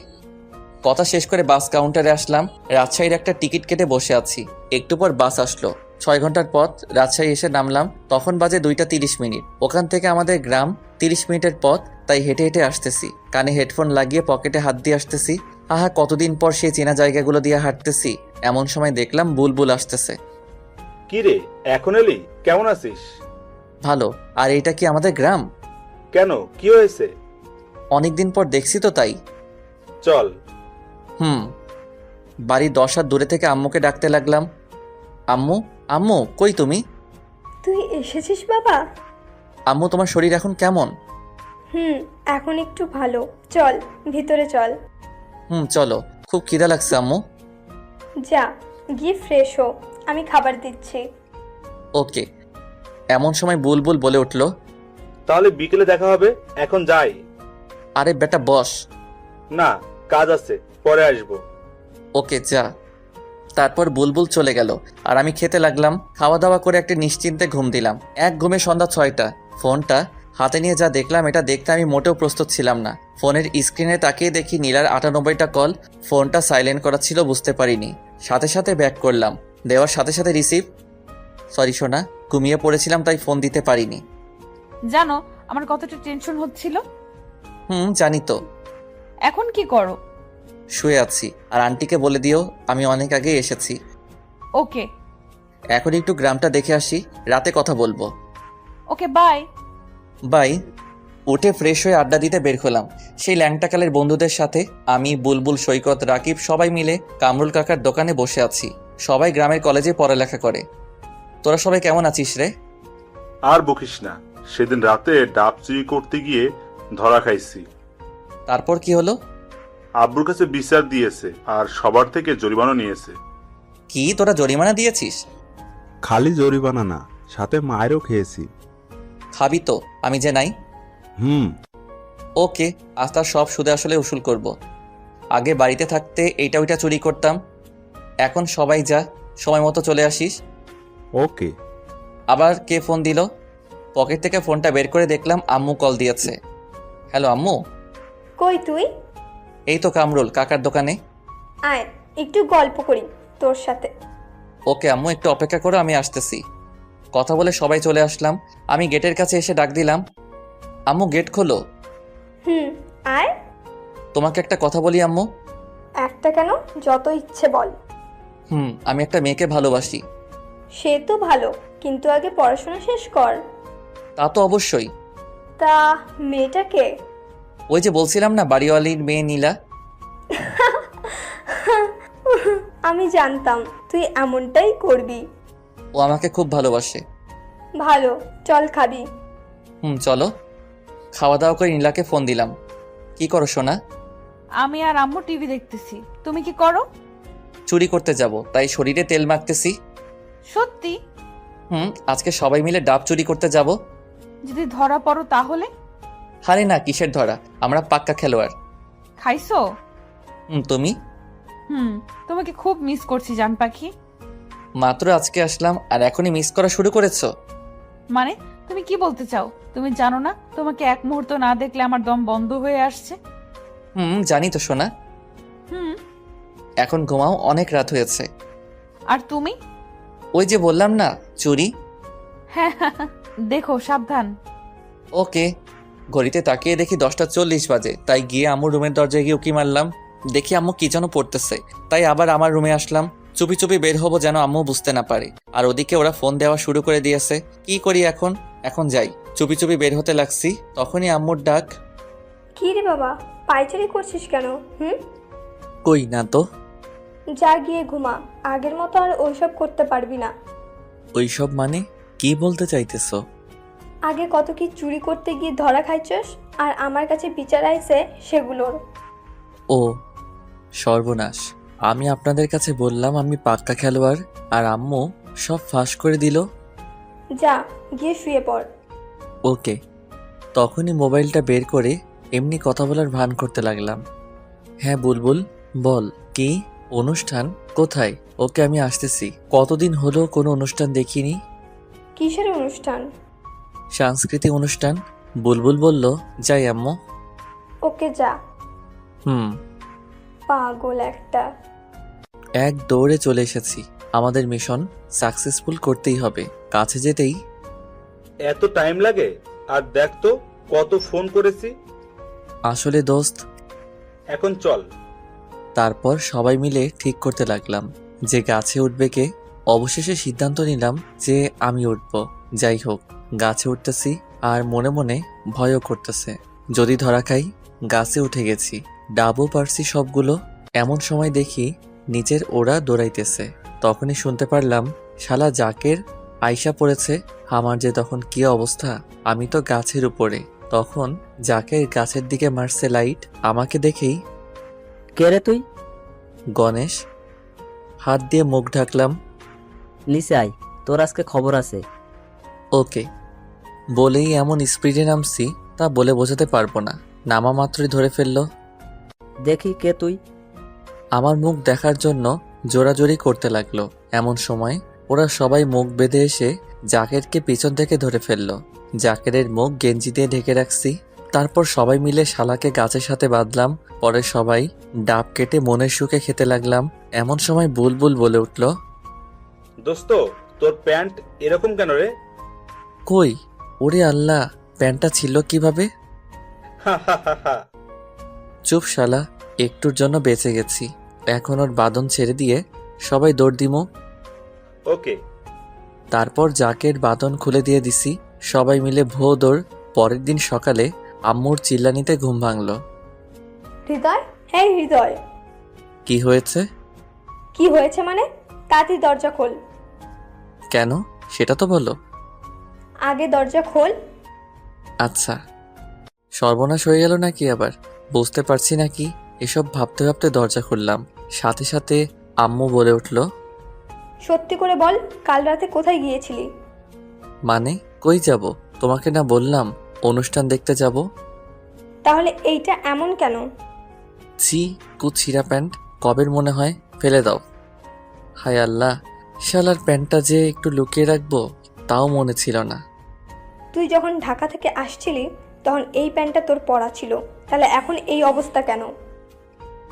কথা শেষ করে বাস কাউন্টারে আসলাম। রাজশাহীর একটা টিকিট কেটে বসে আছি। একটু পর বাস আসলো। 6 ঘন্টার পথ। রাজশাহী এসে নামলাম, তখন বাজে 2টা 30 মিনিট। ওখান থেকে আমাদের গ্রাম 30 মিনিটের পথ, তাই হেঁটে হেঁটে আসতেছি। কানে হেডফোন লাগিয়ে পকেটে হাত দিয়ে আসতেছি। আহা, কতদিন পর সেই চেনা জায়গাগুলো দিয়ে হাঁটতেছি। এমন সময় দেখলাম বুলবুল আসতেছে। কি রে, এখন এলি? কেমন আছিস? ভালো। আর এইটা কি আমাদের গ্রাম? কেন, কি হয়েছে? অনেকদিন পর দেখছি তো, তাই। চল। বাড়ির 10 হাত দূরে থেকে আম্মুকে ডাকতে লাগলাম। আম্মু, আম্মু, কই তুমি? তুই এসেছিস বাবা? আম্মু, তোমার শরীর এখন কেমন? এখন একটু ভালো। চল ভিতরে চল। চলো। খুব খিদা লাগছে আম্মু। যা গিয়ে ফ্রেশ হো, আমি খাবার দিচ্ছি। ওকে। এমন সময় বুলবুল বলে উঠল, তাহলে বিকেলে দেখা হবে, এখন যাই। আরে বেটা বস। না, কাজ আছে, পরে আসবো। ওকে, যা। তারপর বুলবুল চলে গেল আর আমি খেতে লাগলাম। খাওয়া দাওয়া করে একটা নিশ্চিন্তে ঘুম দিলাম। এক ঘুমে সন্ধ্যা 6টা। ফোনটা হাতে নিয়ে যা দেখলাম, এটা দেখতে আমি মোটেও প্রস্তুত ছিলাম না। ফোনের স্ক্রিনে তাকিয়ে দেখি নীলার 98টা কল। ফোনটা সাইলেন্ট করা ছিল, বুঝতে পারিনি। সাথে সাথে ব্যাক করলাম। দেওয়ার সাথে সাথে রিসিভ। সরি সোনা, ঘুমিয়ে পড়েছিলাম তাই ফোন দিতে পারিনি। জানো আমার কতটা টেনশন হচ্ছিল। জানি তো। এখন কি করো? শুয়ে আছি। আর আন্টিকে বলে দিও আমি অনেক আগে এসেছি। ওকে। এখন একটু গ্রামটা দেখে আসি, রাতে কথা বলবো। ওকে, বাই। বাই। উঠে ফ্রেশ হয়ে আড্ডা দিতে বের হলাম সেই ল্যাংটাকালের বন্ধুদের সাথে। আমি, বুলবুল, সৈকত, রাকিব সবাই মিলে কামরুল কাকার দোকানে বসে আছি। সবাই গ্রামের কলেজে পড়ালেখা করে। তোরা সবাই কেমন আছিস রে? আর বকিস না, সেদিন রাতে ডাব চুরি করতে গিয়ে ধরা খাইছি। তারপর কি হলো? আব্বুর কাছে বিচার দিয়েছে আর সবার থেকে জরিমানা নিয়েছে। কি, তোরা জরিমানা দিয়েছিস? খালি জরিমানা না, সাথে মায়েরও খেয়েছি। খাবি তো, আমি যে নাই। ওকে, আজ তার সব সুদে আসলে উসুল করব। আগে বাড়িতে থাকতে এইটা ওইটা চুরি করতাম। এখন সবাই যা, সময় মতো চলে আসিস। ওকে। আবার কে ফোন দিল? পকেট থেকে ফোনটা বের করে দেখলাম আম্মু কল দিয়েছে। হ্যালো আম্মু। কই তুই? এই তো কামরুল কাকার দোকানে। আয় একটু গল্প করি তোর সাথে। ওকে আম্মু, একটু অপেক্ষা করো, আমি আসতেছি। কথা বলে সবাই চলে আসলাম। আমি গেটের কাছে এসে ডাক দিলাম, আম্মু গেট খোলো। আয়। তোমাকে একটা কথা বলি আম্মু। একটা কেন, যত ইচ্ছে বল। আমি একটা মেয়েকে ভালোবাসি। সে তো ভালো, কিন্তু আগে পড়াশোনা শেষ কর। তা তো অবশ্যই। তা মেয়েটাকে? ওই যে বলছিলাম না, বাড়িওয়ালির মেয়ে নীলা। আমি জানতাম তুই এমনটাই করবি। ও আমাকে খুব ভালোবাসে। ভালো, চল খাবি। চলো। খাওয়া দাওয়া করে নীলাকে ফোন দিলাম। কি করো সোনা? আমি আর আম্মু টিভি দেখতেছি। তুমি কি করো? চুরি করতে যাব, তাই শরীরে তেল মাখতেছি। সত্যি? আজকে সবাই মিলে ডাব চুরি করতে যাব। যদি ধরা পড়ো তাহলে? আরে না, কিসের ধরা, আমরা পাক্কা খেলোয়াড়। খাইছো? তুমি? তোমাকে খুব মিস করছি জান পাখি। মাত্র আজকে আসলাম আর এখনই মিস করা শুরু করেছো? মানে তুমি কি বলতে চাও? তুমি জানো না তোমাকে এক মুহূর্ত না দেখলে আমার দম বন্ধ হয়ে আসছে। জানি তো সোনা। এখন ঘুমাও, অনেক রাত হয়েছে। আর তুমি? ওই যে বললাম না, চুরি। হ্যাঁ, দেখো সাবধান। ওকে। ঘড়িতে তাকিয়ে দেখি 10টা 40 বাজে, তাই গিয়ে আম্মুর রুমের দরজায় গিয়ে উকি মারলাম। দেখি আম্মু কি যেন পড়তেছে, তাই আবার আমার রুমে আসলাম। চুপি চুপি বের হবো যেন আম্মু বুঝতে না পারে। আর ওদিকে ওরা ফোন দেওয়া শুরু করে দিয়েছে। কি করি এখন? এখন যাই। চুপি চুপি বের হতে লাগছি, তখনই আম্মুর ডাক। কি রে বাবা, পায়চারি করছিস কেন? কই না তো। যা গিয়ে ঘুমা, আগের মতো আর ওইসব করতে পারবি না। ওইসব মানে কি বলতে চাইতেছো? আগে কত কি চুরি করতে গিয়ে ধরা খাইছস, আর আমার কাছে বিচার আইছে সেগুলোর। ও সর্বনাশ, আমি আপনাদের কাছে বললাম আমি পাক্কা খেলোয়াড়, আর আম্মু সব ফাঁস করে দিল। যা গিয়ে শুয়ে পড়। ওকে। তখনই মোবাইলটা বের করে এমনি কথা বলার ভান করতে লাগলাম। হ্যাঁ বুলবুল বল। কি অনুষ্ঠান? কোথায়? ওকে আমি আসতেছি। কতদিন হলো কোনো অনুষ্ঠান দেখিনি। কিসের অনুষ্ঠান? সাংস্কৃতিক অনুষ্ঠান। বুলবুল বলল, যাই আম্মু। ওকে যা। হুম। পাগল একটা। এক দৌড়ে চলে এসেছি। আমাদের মিশন সাকসেসফুল করতেই হবে। কাছে যেতেই এত টাইম লাগে? আর দেখ তো কত ফোন করেছি। আসলে দোস্ত, এখন চল। তারপর সবাই মিলে ঠিক করতে লাগলাম যে গাছে উঠবে কে। অবশেষে সিদ্ধান্ত নিলাম যে আমি উঠব। যাই হোক, গাছে উঠতেছি আর মনে মনে ভয়ও করতেছে, যদি ধরা খাই। গাছে উঠে গেছি, ডাবও পারছি সবগুলো। এমন সময় দেখি নিচের ওরা দৌড়াইতেছে। তখনই শুনতে পারলাম শালা জাকের আইসা পড়েছে। আমার যে তখন কি অবস্থা! আমি তো গাছের উপরে। তখন জাকের গাছের দিকে মারছে লাইট। আমাকে দেখেই কে রে তুই? গণেশ। হাত দিয়ে মুখ ঢাকলাম। নিচে আয়, তোর আজকে খবর আছে। ওকে বলেই এমন স্পিডে নামছি তা বলে বোঝাতে পারবো না। নামা মাত্রই ধরে ফেললো। দেখি কে তুই। আমার মুখ দেখার জন্য জোরাজোরি করতে লাগলো। এমন সময় ওরা সবাই মুখ বেঁধে এসে জাকেরকে পিছন থেকে ধরে ফেললো। জাকেরের মুখ গেঞ্জি দিয়ে ঢেকে রাখছি। তারপর সবাই মিলে শালাকে গাছের সাথে বাঁধলাম। পরে সবাই ডাব কেটে মনের সুখে খেতে লাগলাম। এমন সময় বুলবুল বলে উঠল, দোস্ত, তোর প্যান্ট এরকম কেন রে? কই? ওরে আল্লাহ, প্যান্টটা ছিল কিভাবে? হা হা হা হা। চুপ শালা, একটুর জন্য বেঁচে গেছি। এখন ওর বাঁধন ছেড়ে দিয়ে সবাই দৌড় দিমো। ওকে। তারপর জাকের বাঁধন খুলে দিয়ে দিছি। সবাই মিলে ভো দৌড়। পরের দিন সকালে আম্মুর চিল্লানিতে ঘুম ভাঙলো। হৃদয়, হ্যাঁ হৃদয়। কি হয়েছে? কি হয়েছে মানে? তাড়াতাড়ি দরজা খোল। কেন সেটা তো বলো। আগে দরজা খোল। আচ্ছা। সর্বনাশ হয়ে গেল নাকি আবার? বুঝতে পারছি নাকি। এসব ভাবতে ভাবতে দরজা খুললাম। সাথে সাথে আম্মু বলে উঠল, সত্যি করে বল, কাল রাতে কোথায় গিয়েছিলি? মানে কই যাব? তোমাকে না বললাম অনুষ্ঠান দেখতে যাব। তাহলে এইটা এমন কেন? ছি, কুছিরা প্যান্ট, কবের মনে হয়, ফেলে দাও। হায় আল্লাহ, শালার প্যান্টটা যে একটু লুকিয়ে রাখবো তাও মনে ছিল না। তুই যখন ঢাকা থেকে আসছিলি তখন এই প্যান্টটা তোর পরা ছিল, তাহলে এখন এই অবস্থা কেন?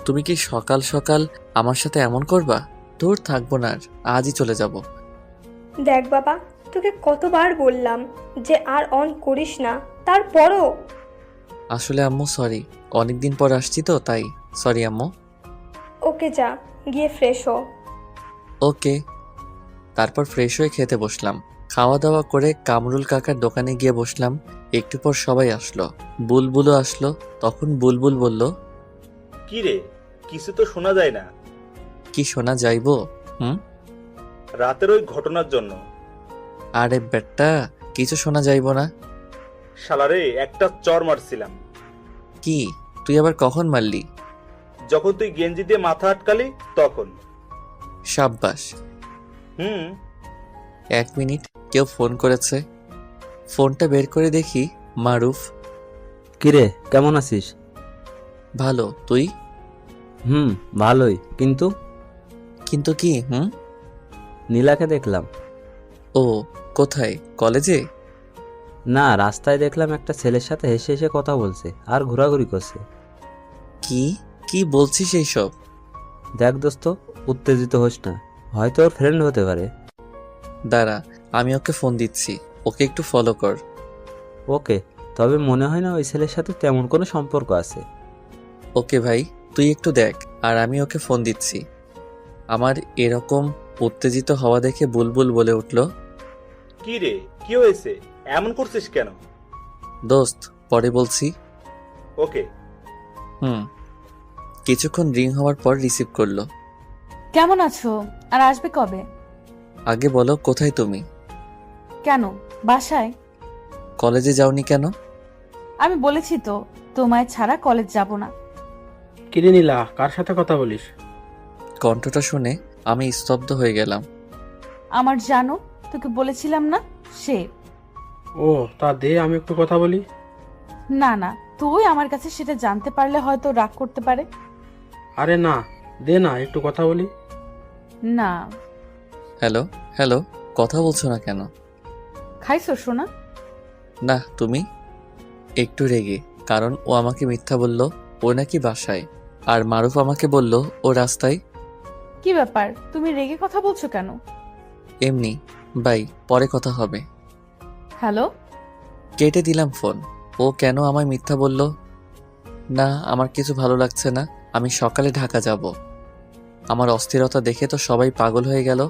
তুমি কি সকাল সকাল আমার সাথে এমন করবা? দূর থাকবো না আর, আজই চলে যাব। দেখ বাবা, তোকে কতবার বললাম যে আর অন করিস না, তারপরও। আসলে আম্মু সরি, অনেকদিন পর আসছি তো তাই। সরি আম্মু। ওকে যা, গিয়ে ফ্রেশ হ। ওকে। তারপর ফ্রেশ হয়ে খেতে বসলাম। খাওয়া দাওয়া করে কামরুল কাকার দোকানে গিয়ে বসলাম। একটু পর সবাই আসলো। বুলবুলও আসলো। তখন বুলবুল বলল, কি রে, কিছু তো শোনা যায় না। কি শোনা যাইবো? রাতের ওই ঘটনার জন্য। আরে বেটা, কিছু শোনা যাইবো না। শালারে একটা চর মারছিলাম। কি? তুই আবার কখন মারলি? যখন তুই গেঞ্জি দিয়ে মাথা আটকালি তখন। সাব্বাস। হুম। 1 মিনিট, কেউ ফোন করেছে। ফোনটা বের করে দেখি মারুফ। কিরে, কেমন আছিস? ভালো, তুই? ভালোই, কিন্তু কিন্তু কি? নীলাকে দেখলাম। ও, কোথায়? কলেজে? না, রাস্তায় দেখলাম একটা ছেলের সাথে হেসে হেসে কথা বলছে আর ঘোরাঘুরি করছে। কি কি বলছিস এইসব? দেখ দোস্ত, উত্তেজিত হোস না, হয়তো ওর ফ্রেন্ড হতে পারে। দাঁড়া, আমি ওকে ফোন দিচ্ছি। ওকে একটু ফলো কর। ওকে, তবে মনে হয় না ওই ছেলের সাথে তেমন কোনো সম্পর্ক আছে। ওকে ভাই, তুই একটু দেখ, আর আমি ওকে ফোন দিচ্ছি। আমার এরকম উত্তেজিত হওয়া দেখে বুলবুল বলে উঠল, কি রে, কি হয়েছে? এমন করছিস কেন? দোস্ত, পরে বলছি। ওকে। কিছুক্ষণ রিং হওয়ার পর রিসিভ করলো। কেমন আছো? আর আসবে কবে? আগে বলো, কোথায় তুমি? কেন, বাসায়। কলেজে যাওনি কেন? আমি বলেছি তো, তোমায় ছাড়া কলেজ যাব না। কিরে নীলা, কার সাথে কথা বলিস? কণ্ঠটা শুনে আমি স্তব্ধ হয়ে গেলাম। আমার জানো, তোকে বলেছিলাম না, সে। ও, তা দে আমি একটু কথা বলি। না না, তুই আমার কাছে সেটা জানতে পারলে হয়তো রাগ করতে পারে। আরে না, দে না একটু কথা বলি। না। হ্যালো হ্যালো, কথা বলছো না কেন? খাইছো সোনা? না, তুমি? একটু রেগে, কারণ ও আমাকে মিথ্যা বলল। ও নাকি বাসায়। আর মারুফ আমাকে বলল ও রাস্তায়। কি ব্যাপার, তুমি রেগে কথা বলছো কেন? এমনি, বাই, পরে কথা হবে। হ্যালো। কেটে দিলাম ফোন। ও কেন আমায় মিথ্যা বলল? না, আমার কিছু ভালো লাগছে না। আমি সকালে ঢাকা যাব। আমার অস্থিরতা দেখে তো সবাই পাগল হয়ে গেল।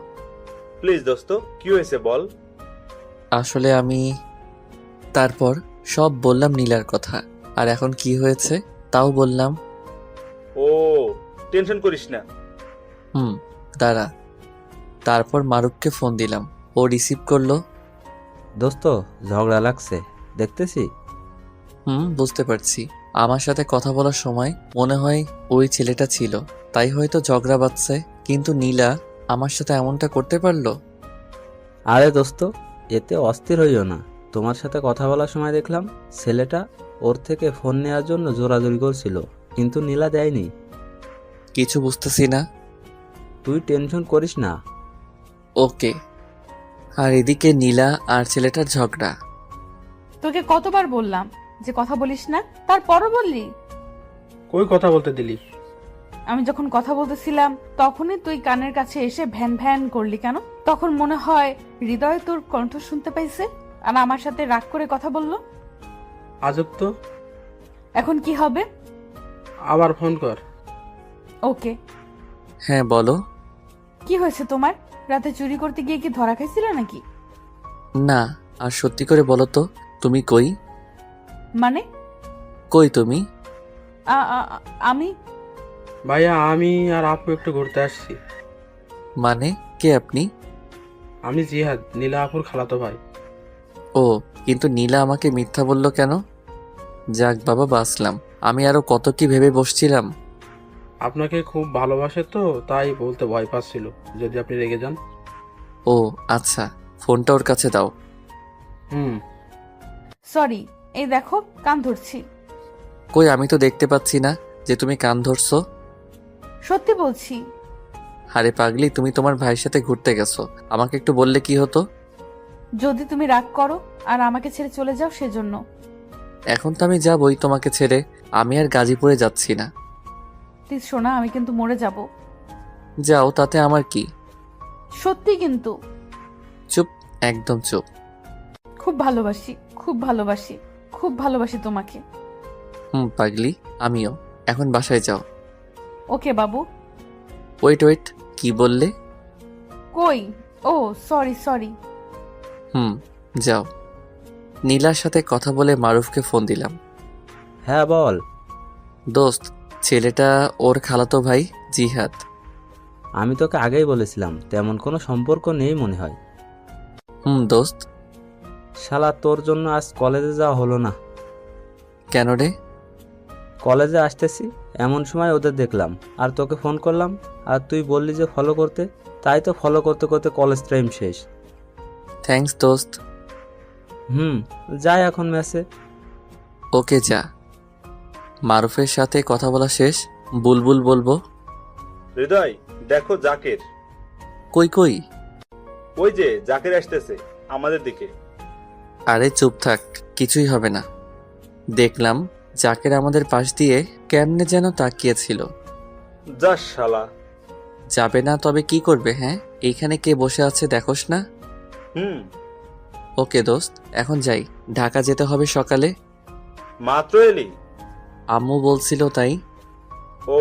প্লিজ দোস্ত, কি হয়েছে বল। আসলে আমি তারপর সব বললাম নীলার কথা, আর এখন কি হয়েছে তাও বললাম। ও, টেনশন করিস না। দাঁড়া। তারপর মারুফকে ফোন দিলাম, ও রিসিভ করলো। দোস্ত, ঝগড়া লাগছে দেখতেছি। বুঝতে পারছি। আমার সাথে কথা বলার সময় মনে হয় ওই ছেলেটা ছিল, তাই হয়তো ঝগড়া বাঁধছে। কিন্তু নীলা আমার সাথে এমনটা করতে পারলো? আরে দোস্ত, এতে অস্থির হইও না। তোমার সাথে কথা বলার সময় দেখলাম ছেলেটা ওর থেকে ফোন নেওয়ার জন্য জোরাজোরি করছিল, কিন্তু নীলা দেয়নি। কিছু বুঝতেছি না। তুই টেনশন করিস না। ওকে। আর এদিকে নীলা আর ছেলেটার ঝগড়া। তোকে কতবার বললাম যে কথা বলিস না, তারপরও বললি। কই কথা বলতে দিলি? আমি যখন কথা বলতেছিলাম তখনই তুই কানের কাছে এসে ভ্যান ভ্যান করলি কেন? তখন মনে হয় হৃদয় তোর কণ্ঠ শুনতে পাইছে আর আমার সাথে রাগ করে কথা বললো। আজব তো। এখন কি হবে? আবার ফোন কর। ওকে। হ্যাঁ বলো। কি হয়েছে তোমার? রাতে চুরি করতে গিয়ে কি ধরা খাইছিলে নাকি? না, আর সত্যি করে বলো তো, তুমি কই? মানে? কই তুমি? আমি ভাইয়া, আমি আর আপু একটু ঘুরতে আসছি। মানে কে আপনি? আমি জিহাদ, নীলা আপুর খালাতো ভাই। ও, কিন্তু নীলা আমাকে মিথ্যা বললো কেন? যাক বাবা, বাঁচলাম। আমি আরো কত কি ভেবে বসছিলাম। আপনাকে খুব ভালোবাসে তো, তাই বলতে ভয় পাচ্ছিল যদি আপনি রেগে যান। ও আচ্ছা, ফোনটা ওর কাছে দাও। সরি, এই দেখো কান ধরছি। কই, আমি তো দেখতে পাচ্ছি না যে তুমি কান ধরছো। সত্যি বলছি। আরে পাগলি, তুমি তোমার ভাইয়ের সাথে ঘুরতে গেছো, আমাকে একটু বললে কি হতো? যদি তুমি রাগ করো আর আমাকে ছেড়ে চলে যাও সেজন্য। এখন তো আমি যাবই তোমাকে ছেড়ে। আমি আর গাজীপুরে যাচ্ছি না। প্লিজ শোনা, আমি কিন্তু মরে যাব। যাও, তাতে আমার কি। সত্যি কিন্তু। চুপ, একদম চুপ। খুব ভালোবাসি, খুব ভালোবাসি, খুব ভালোবাসি তোমাকে। পাগলি, আমিও। এখন বাসায় যাও। ওকে বাবু। ওয়েট ওয়েট, কি বললে? কই? ও সরি সরি। যাও। নীলার সাথে কথা বলে মারুফকে ফোন দিলাম। হ্যাঁ বল। দোস্ত, ছেলেটা ওর খালাতো ভাই জিহাদ। আমি তোকে আগেই বলেছিলাম তেমন কোনো সম্পর্ক নেই মনে হয়। দোস্ত। শালা, তোর জন্য আজ কলেজে যাওয়া হলো না। কেন রে? কলেজে আসতেছি এমন সময় ওদের দেখলাম আর তোকে ফোন করলাম, আর তুই বললি যে ফলো করতে, তাই তো ফলো করতে করতে কলেজ টাইম শেষ। থ্যাঙ্কস দোস্ত। যাই এখন মেসে। ওকে যা। মারুফের সাথে কথা বলা শেষ। বুলবুল বলবো। হৃদয়, দেখো জাকের। কই কই? ওই যে জাকের আসতেছে আমাদের দিকে। আরে চুপ থাক, কিছুই হবে না। দেখলাম জাকের আমাদের পাশ দিয়ে কেমনে যেন তাকিয়েছিল। যা শালা। যাবে না তবে কি করবে? হ্যাঁ, এইখানে কে বসে আছে দেখোস না? ওকে দোস্ত, এখন যাই। ঢাকা যেতে হবে সকালে। মাত্র এলি? আম্মু বলছিল তাই। ও।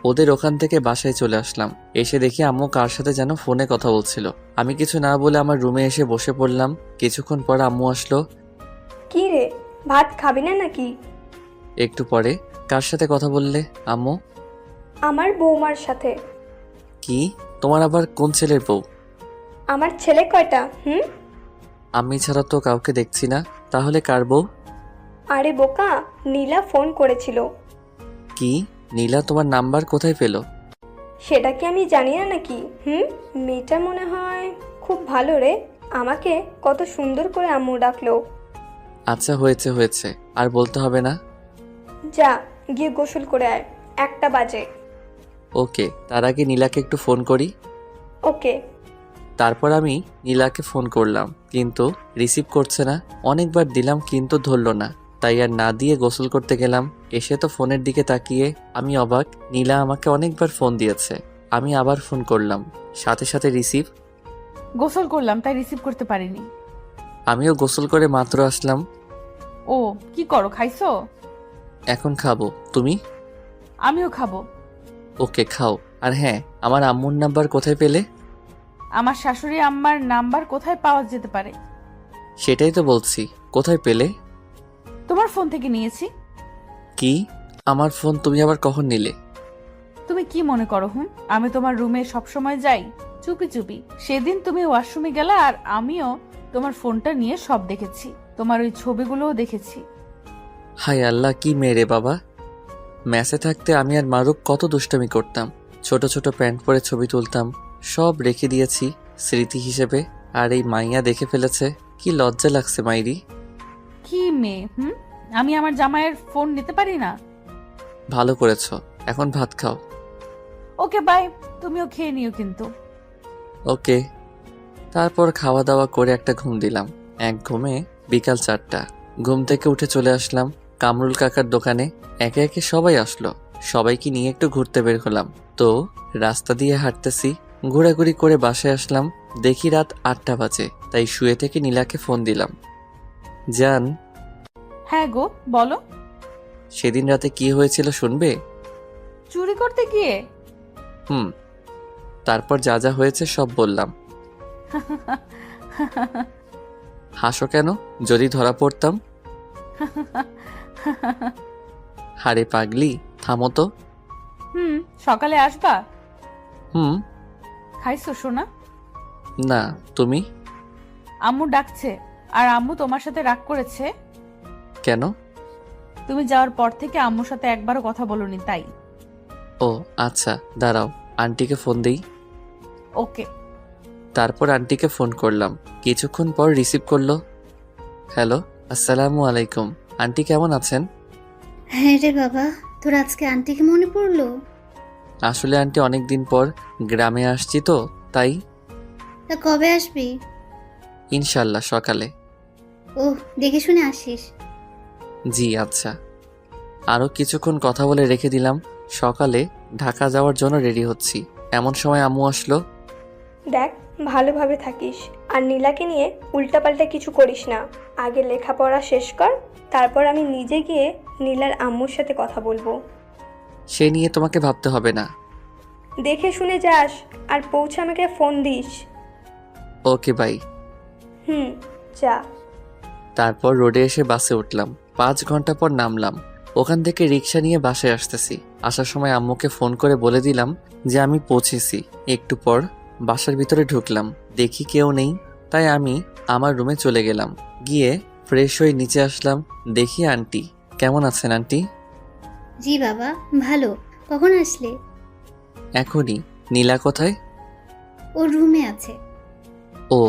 ওদের ওখান থেকে বাসায় চলে আসলাম। এসে দেখি আম্মু কার সাথে যেন ফোনে কথা বলছিল। আমি কিছু না বলে আমার রুমে এসে বসে পড়লাম। কিছুক্ষণ পর আম্মু আসলো। কি রে, ভাত খাবি না নাকি? একটু পরে। কার সাথে কথা বললে আম্মু? আমার বৌমার সাথে। কি? তোমার আবার কোন ছেলের বউ? আমার ছেলে কয়টা? আমি ছাড়া তো কাউকে দেখছি না, তাহলে কার বউ? আরে বোকা, নীলা ফোন করেছিল। কি? নীলা তোমার নাম্বার কোথায় পেলো? সেটা কি আমি জানি না নাকি? মেয়েটা মনে হয় খুব ভালো রে। আমাকে কত সুন্দর করে আম্মু ডাকলো। আচ্ছা, হয়েছে হয়েছে, আর বলতে হবে না। যা গিয়ে গোসল করে আয়, 1টা বাজে। ওকে, তার আগে নীলাকে একটু ফোন করি। ওকে। তারপর আমি নীলাকে ফোন করলাম, কিন্তু রিসিভ করছে না। অনেকবার দিলাম কিন্তু ধরলো না। তাই আর না দিয়ে গোসল করতে গেলাম। এসে তো ফোনের দিকে তাকিয়ে আমি অবাক। নীলা আমাকে অনেকবার ফোন দিয়েছে। আমি আবার ফোন করলাম, সাথে সাথে রিসিভ। গোসল করলাম তাই রিসিভ করতে পারিনি। আমিও গোসল করে মাত্র আসলাম। ও কি করো, খাইছো? এখন খাবো, তুমি? আমিও খাবো। ওকে খাও। আর হ্যাঁ, আমার আম্মুর নাম্বার কোথায় পেলে? আমার শাশুড়ি আম্মার নাম্বার কোথায় পাওয়া যেতে পারে? সেটাই তো বলছি, কোথায় পেলে? তোমার ফোন থেকে নিয়েছি। কি? আমার ফোন তুমি আবার কখন নিলে? তুমি কি মনে করো আমি তোমার রুমে সবসময় যাই চুপি চুপি? সেদিন তুমি ওয়াশরুমে গেলা আর আমিও তোমার ফোনটা নিয়ে সব দেখেছি, তোমার ওই ছবিগুলোও দেখেছি। হায় আল্লাহ, কি মেরে বাবা! ম্যাচে থাকতে আমি আর মারুক কত দুষ্টামি করতাম। ছোট ছোট প্যান্ট পরে ছবি তুলতাম, সব রেখে দিয়েছি স্মৃতি হিসেবে। আর এই মাইয়া দেখে ফেলেছে, কি লজ্জা লাগছে মাইরি। কি মেয়ে আমি আমার জামাইয়ের ফোন নিতে পারি না? ভালো করেছো, এখন ভাত খাও। ওকে বাই, তুমিও খেয়ে নিও কিন্তু। ওকে। তারপর খাওয়া দাওয়া করে একটা ঘুম দিলাম। এক ঘুমে বিকাল 4টা। ঘুম থেকে উঠে চলে আসলাম কামরুল কাকার দোকানে। একে একে সবাই আসলো, সবাইকে নিয়ে একটু ঘুরতে বের হলাম। তো রাস্তা দিয়ে হাঁটতেছি, ঘোরাঘুরি করে বাসায় আসলাম। দেখি রাত 8টা বাজে, তাই শুয়ে থেকে নীলাকে ফোন দিলাম। জান, হ্যাঁ গো বলো। সেদিন রাতে কি হয়েছিল শুনবে? চুরি করতে গিয়ে? তারপর যা যা হয়েছে সব বললাম। হাসো কেন? যদি ধরা পড়তাম? হারে পাগলি, থামো তো। সকালে আসবা? হুম। খাইছো সোনা? না, তুমি? আম্মু ডাকছে। আর আম্মু তোমার সাথে রাগ করেছে। কেন? তুমি যাওয়ার পর থেকে আম্মুর সাথে একবারও কথা বলোনি তাই। ও আচ্ছা, দাঁড়াও আন্টিকে ফোন দেই। ওকে। তারপর আন্টিকে ফোন করলাম, কিছুক্ষণ পর রিসিভ করলো। হ্যালো, আসসালামু আলাইকুম। আন্টি কেমন আছেন? হ্যাঁ রে বাবা, তোর আজকে আন্টিকে মনে পড়লো? আসলে আন্টি অনেকদিন পর গ্রামে আসছি তো তাই। তা কবে আসবি? ইনশাল্লাহ সকালে। ও, দেখে শুনে আসিস। জি আচ্ছা। আরও কিছুক্ষণ কথা বলে রেখে দিলাম। সকালে ঢাকা যাওয়ার জন্য রেডি হচ্ছি, এমন সময় আম্মু আসলো। দেখ, ভালোভাবে থাকিস আর নীলাকে নিয়ে উল্টাপাল্টা কিছু করিস না। আগে লেখাপড়া শেষ কর, তারপর আমি নিজে গিয়ে নীলার আম্মুর সাথে কথা বলবো। সে নিয়ে তোমাকে ভাবতে হবে না। দেখে শুনে যাস আর পৌঁছে আমাকে ফোন দিস। Okay bye. যা। তারপর রোডে এসে বাসে উঠলাম। 5 ঘন্টা পর নামলাম। ওখান থেকে রিক্সা নিয়ে বাসায় আসতেছি। আসার সময় আম্মুকে ফোন করে বলে দিলাম যে আমি পৌঁছেছি। একটু পর বাসার ভিতরে ঢুকলাম, দেখি কেউ নেই, তাই আমি আমার রুমে চলে গেলাম। গিয়ে ফ্রেশ হয়ে নিচে আসলাম, দেখি আন্টি। কেমন আছেন আন্টি? জি বাবা, ভালো। কখন আসলে? এখনই। নীলা কোথায়? ও রুমে আছে। ও।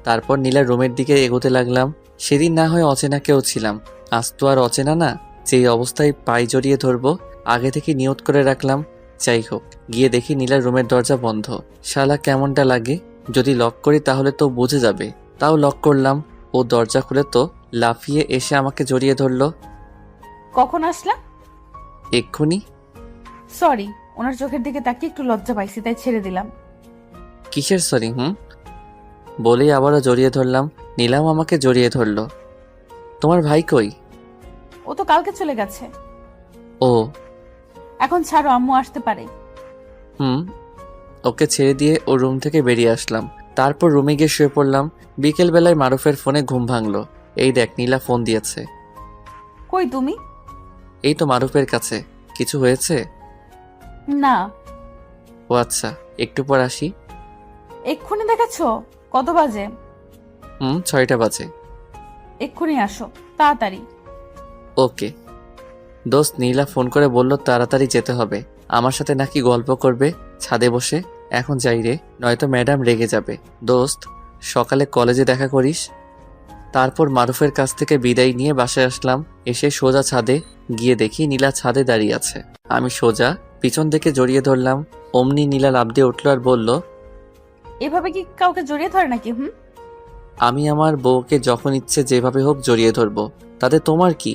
তারপর নীলার রুমের দিকে এগোতে লাগলাম। সেদিন না হয় অচেনা কেউ ছিলাম, আজ তো আর অচেনা না। যেই অবস্থায় পাই জড়িয়ে ধরবো আগে থেকে নিয়ত করে রাখলাম। যাই হোক, গিয়ে দেখি নীলার রুমের দরজা বন্ধ। শালা কেমনটা লাগে, যদি লক করি তাহলে তো বুঝে যাবে। তাও লক করলাম। ও দরজা খুলে তো লাফিয়ে এসে আমাকে জড়িয়ে ধরলো। কখন আসলা? এক্ষুনি। সরি, ওনার চোখের দিকে তাকিয়ে একটু লজ্জা পাইছি তাই ছেড়ে দিলাম। কিসের সরি? বলেই আবারও জড়িয়ে ধরলাম। নীলাও আমাকে জড়িয়ে ধরলো। তোমার ভাই কই? ও তো কালকে চলে গেছে। ও। এখন ছাড়ো, আম্মু আসতে পারে। ওকে ছেড়ে দিয়ে ও রুম থেকে বেরিয়ে আসলাম। তারপর রুমে গিয়ে শুয়ে পড়লাম। বিকেল বেলায় মারুফের ফোনে ঘুম ভাঙলো। এই দেখ, নীলা ফোন দিয়েছে। কই তুমি? এই তো মারুফের কাছে। কিছু হয়েছে? না। ও আচ্ছা, একটু পর আসি। এক্ষুনি দেখাচ্ছো? কত বাজে? 6টা বাজে। এক্ষুনি আসো, তাড়াতাড়ি। ওকে। দোস্ত, নীলা ফোন করে বলল তাড়াতাড়ি যেতে হবে। আমার সাথে নাকি গল্প করবে ছাদে বসে। এখন যাই রে, নয়তো ম্যাডাম রেগে যাবে। দোস্ত, সকালে কলেজে দেখা করিস। তারপর মারুফের কাছ থেকে বিদায় নিয়ে বাসায় আসলাম। এসে সোজা ছাদে গিয়ে দেখি নীলা ছাদে দাঁড়িয়ে আছে। আমি সোজা পিছন থেকে জড়িয়ে ধরলাম। অমনি নীলা লাফ দিয়ে উঠল আর বলল, এভাবে কি কাউকে জড়িয়ে ধরে নাকি? আমি আমার বউকে যখন ইচ্ছে যেভাবে হোক জড়িয়ে ধরবো, তাতে তোমার কি?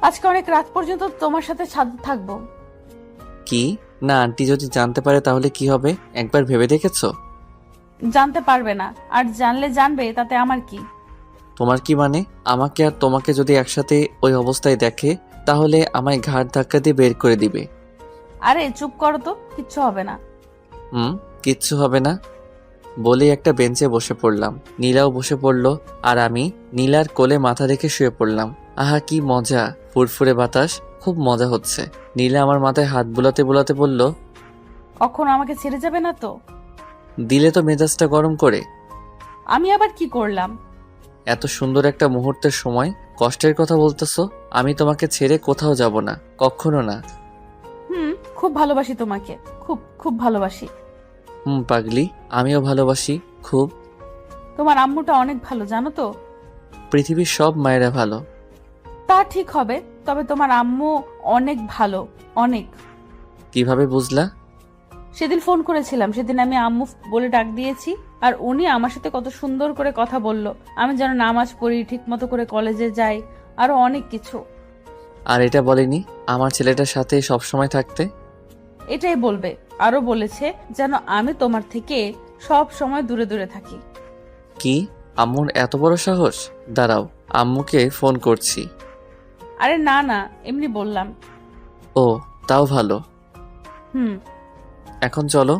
আজকে অনেক রাত পর্যন্ত তোমার সাথে থাকবো। কি না, আন্টি যদি জানতে পারে তাহলে কি হবে? একবার ভেবে দেখেছো? জানতে পারবে না, আর জানলে জানবে, তাতে আমার কি? তোমার কি মানে? আমাকে আর তোমাকে যদি একসাথে ওই অবস্থায় দেখে তাহলে আমায় ঘাড় ধাক্কা দিয়ে বের করে দিবে। আরে চুপ করো তো, কিচ্ছু হবে না। কিচ্ছু হবে না বলে একটা বেঞ্চে বসে পড়লাম। নীলাও বসে পড়লো আর আমি নীলার কোলে মাথা রেখে শুয়ে পড়লাম। আহা কি মজা, ফুরফুরে বাতাস, খুব মজা হচ্ছে। নীলা আমার মাথায় হাত বুলাতে বুলাতে বলল, কখন আমাকে ছেড়ে যাবে না তো? দিলে তো মেজাজটা গরম করে। আমি আবার কি করলাম? এত সুন্দর একটা মুহূর্তের সময় কষ্টের কথা বলতেছো? আমি তোমাকে ছেড়ে কোথাও যাব না, কখনো না। খুব ভালোবাসি তোমাকে, খুব খুব ভালোবাসি। পাগলি, আমিও ভালোবাসি খুব। তোমার আম্মুটা অনেক ভালো, জানো তো? পৃথিবীর সব মায়েরা ভালো। তা ঠিক হবে, তবে তোমার আম্মু অনেক ভালো, অনেক। কিভাবে বুঝলা? সেদিন ফোন করেছিলাম, সেদিন আমি আম্মু বলে ডাক দিয়েছি, আর উনি আমার সাথে কত সুন্দর করে কথা বলল। আমি যেন নামাজ পড়ি, ঠিক মতো করে কলেজে যাই, আরো অনেক কিছু। আর এটা বলেনি আমার ছেলেটার সাথে সব সময় থাকতে? এটাই বলবে, আরো বলেছে যেন আমি তোমার থেকে সব সময় দূরে দূরে থাকি। কি, আম্মুর এত বড় সাহস? দাঁড়াও, আম্মুকে ফোন করছি। আরে না না, এমনি বললাম। ও, তাও ভালো। হুম। এখন চলো।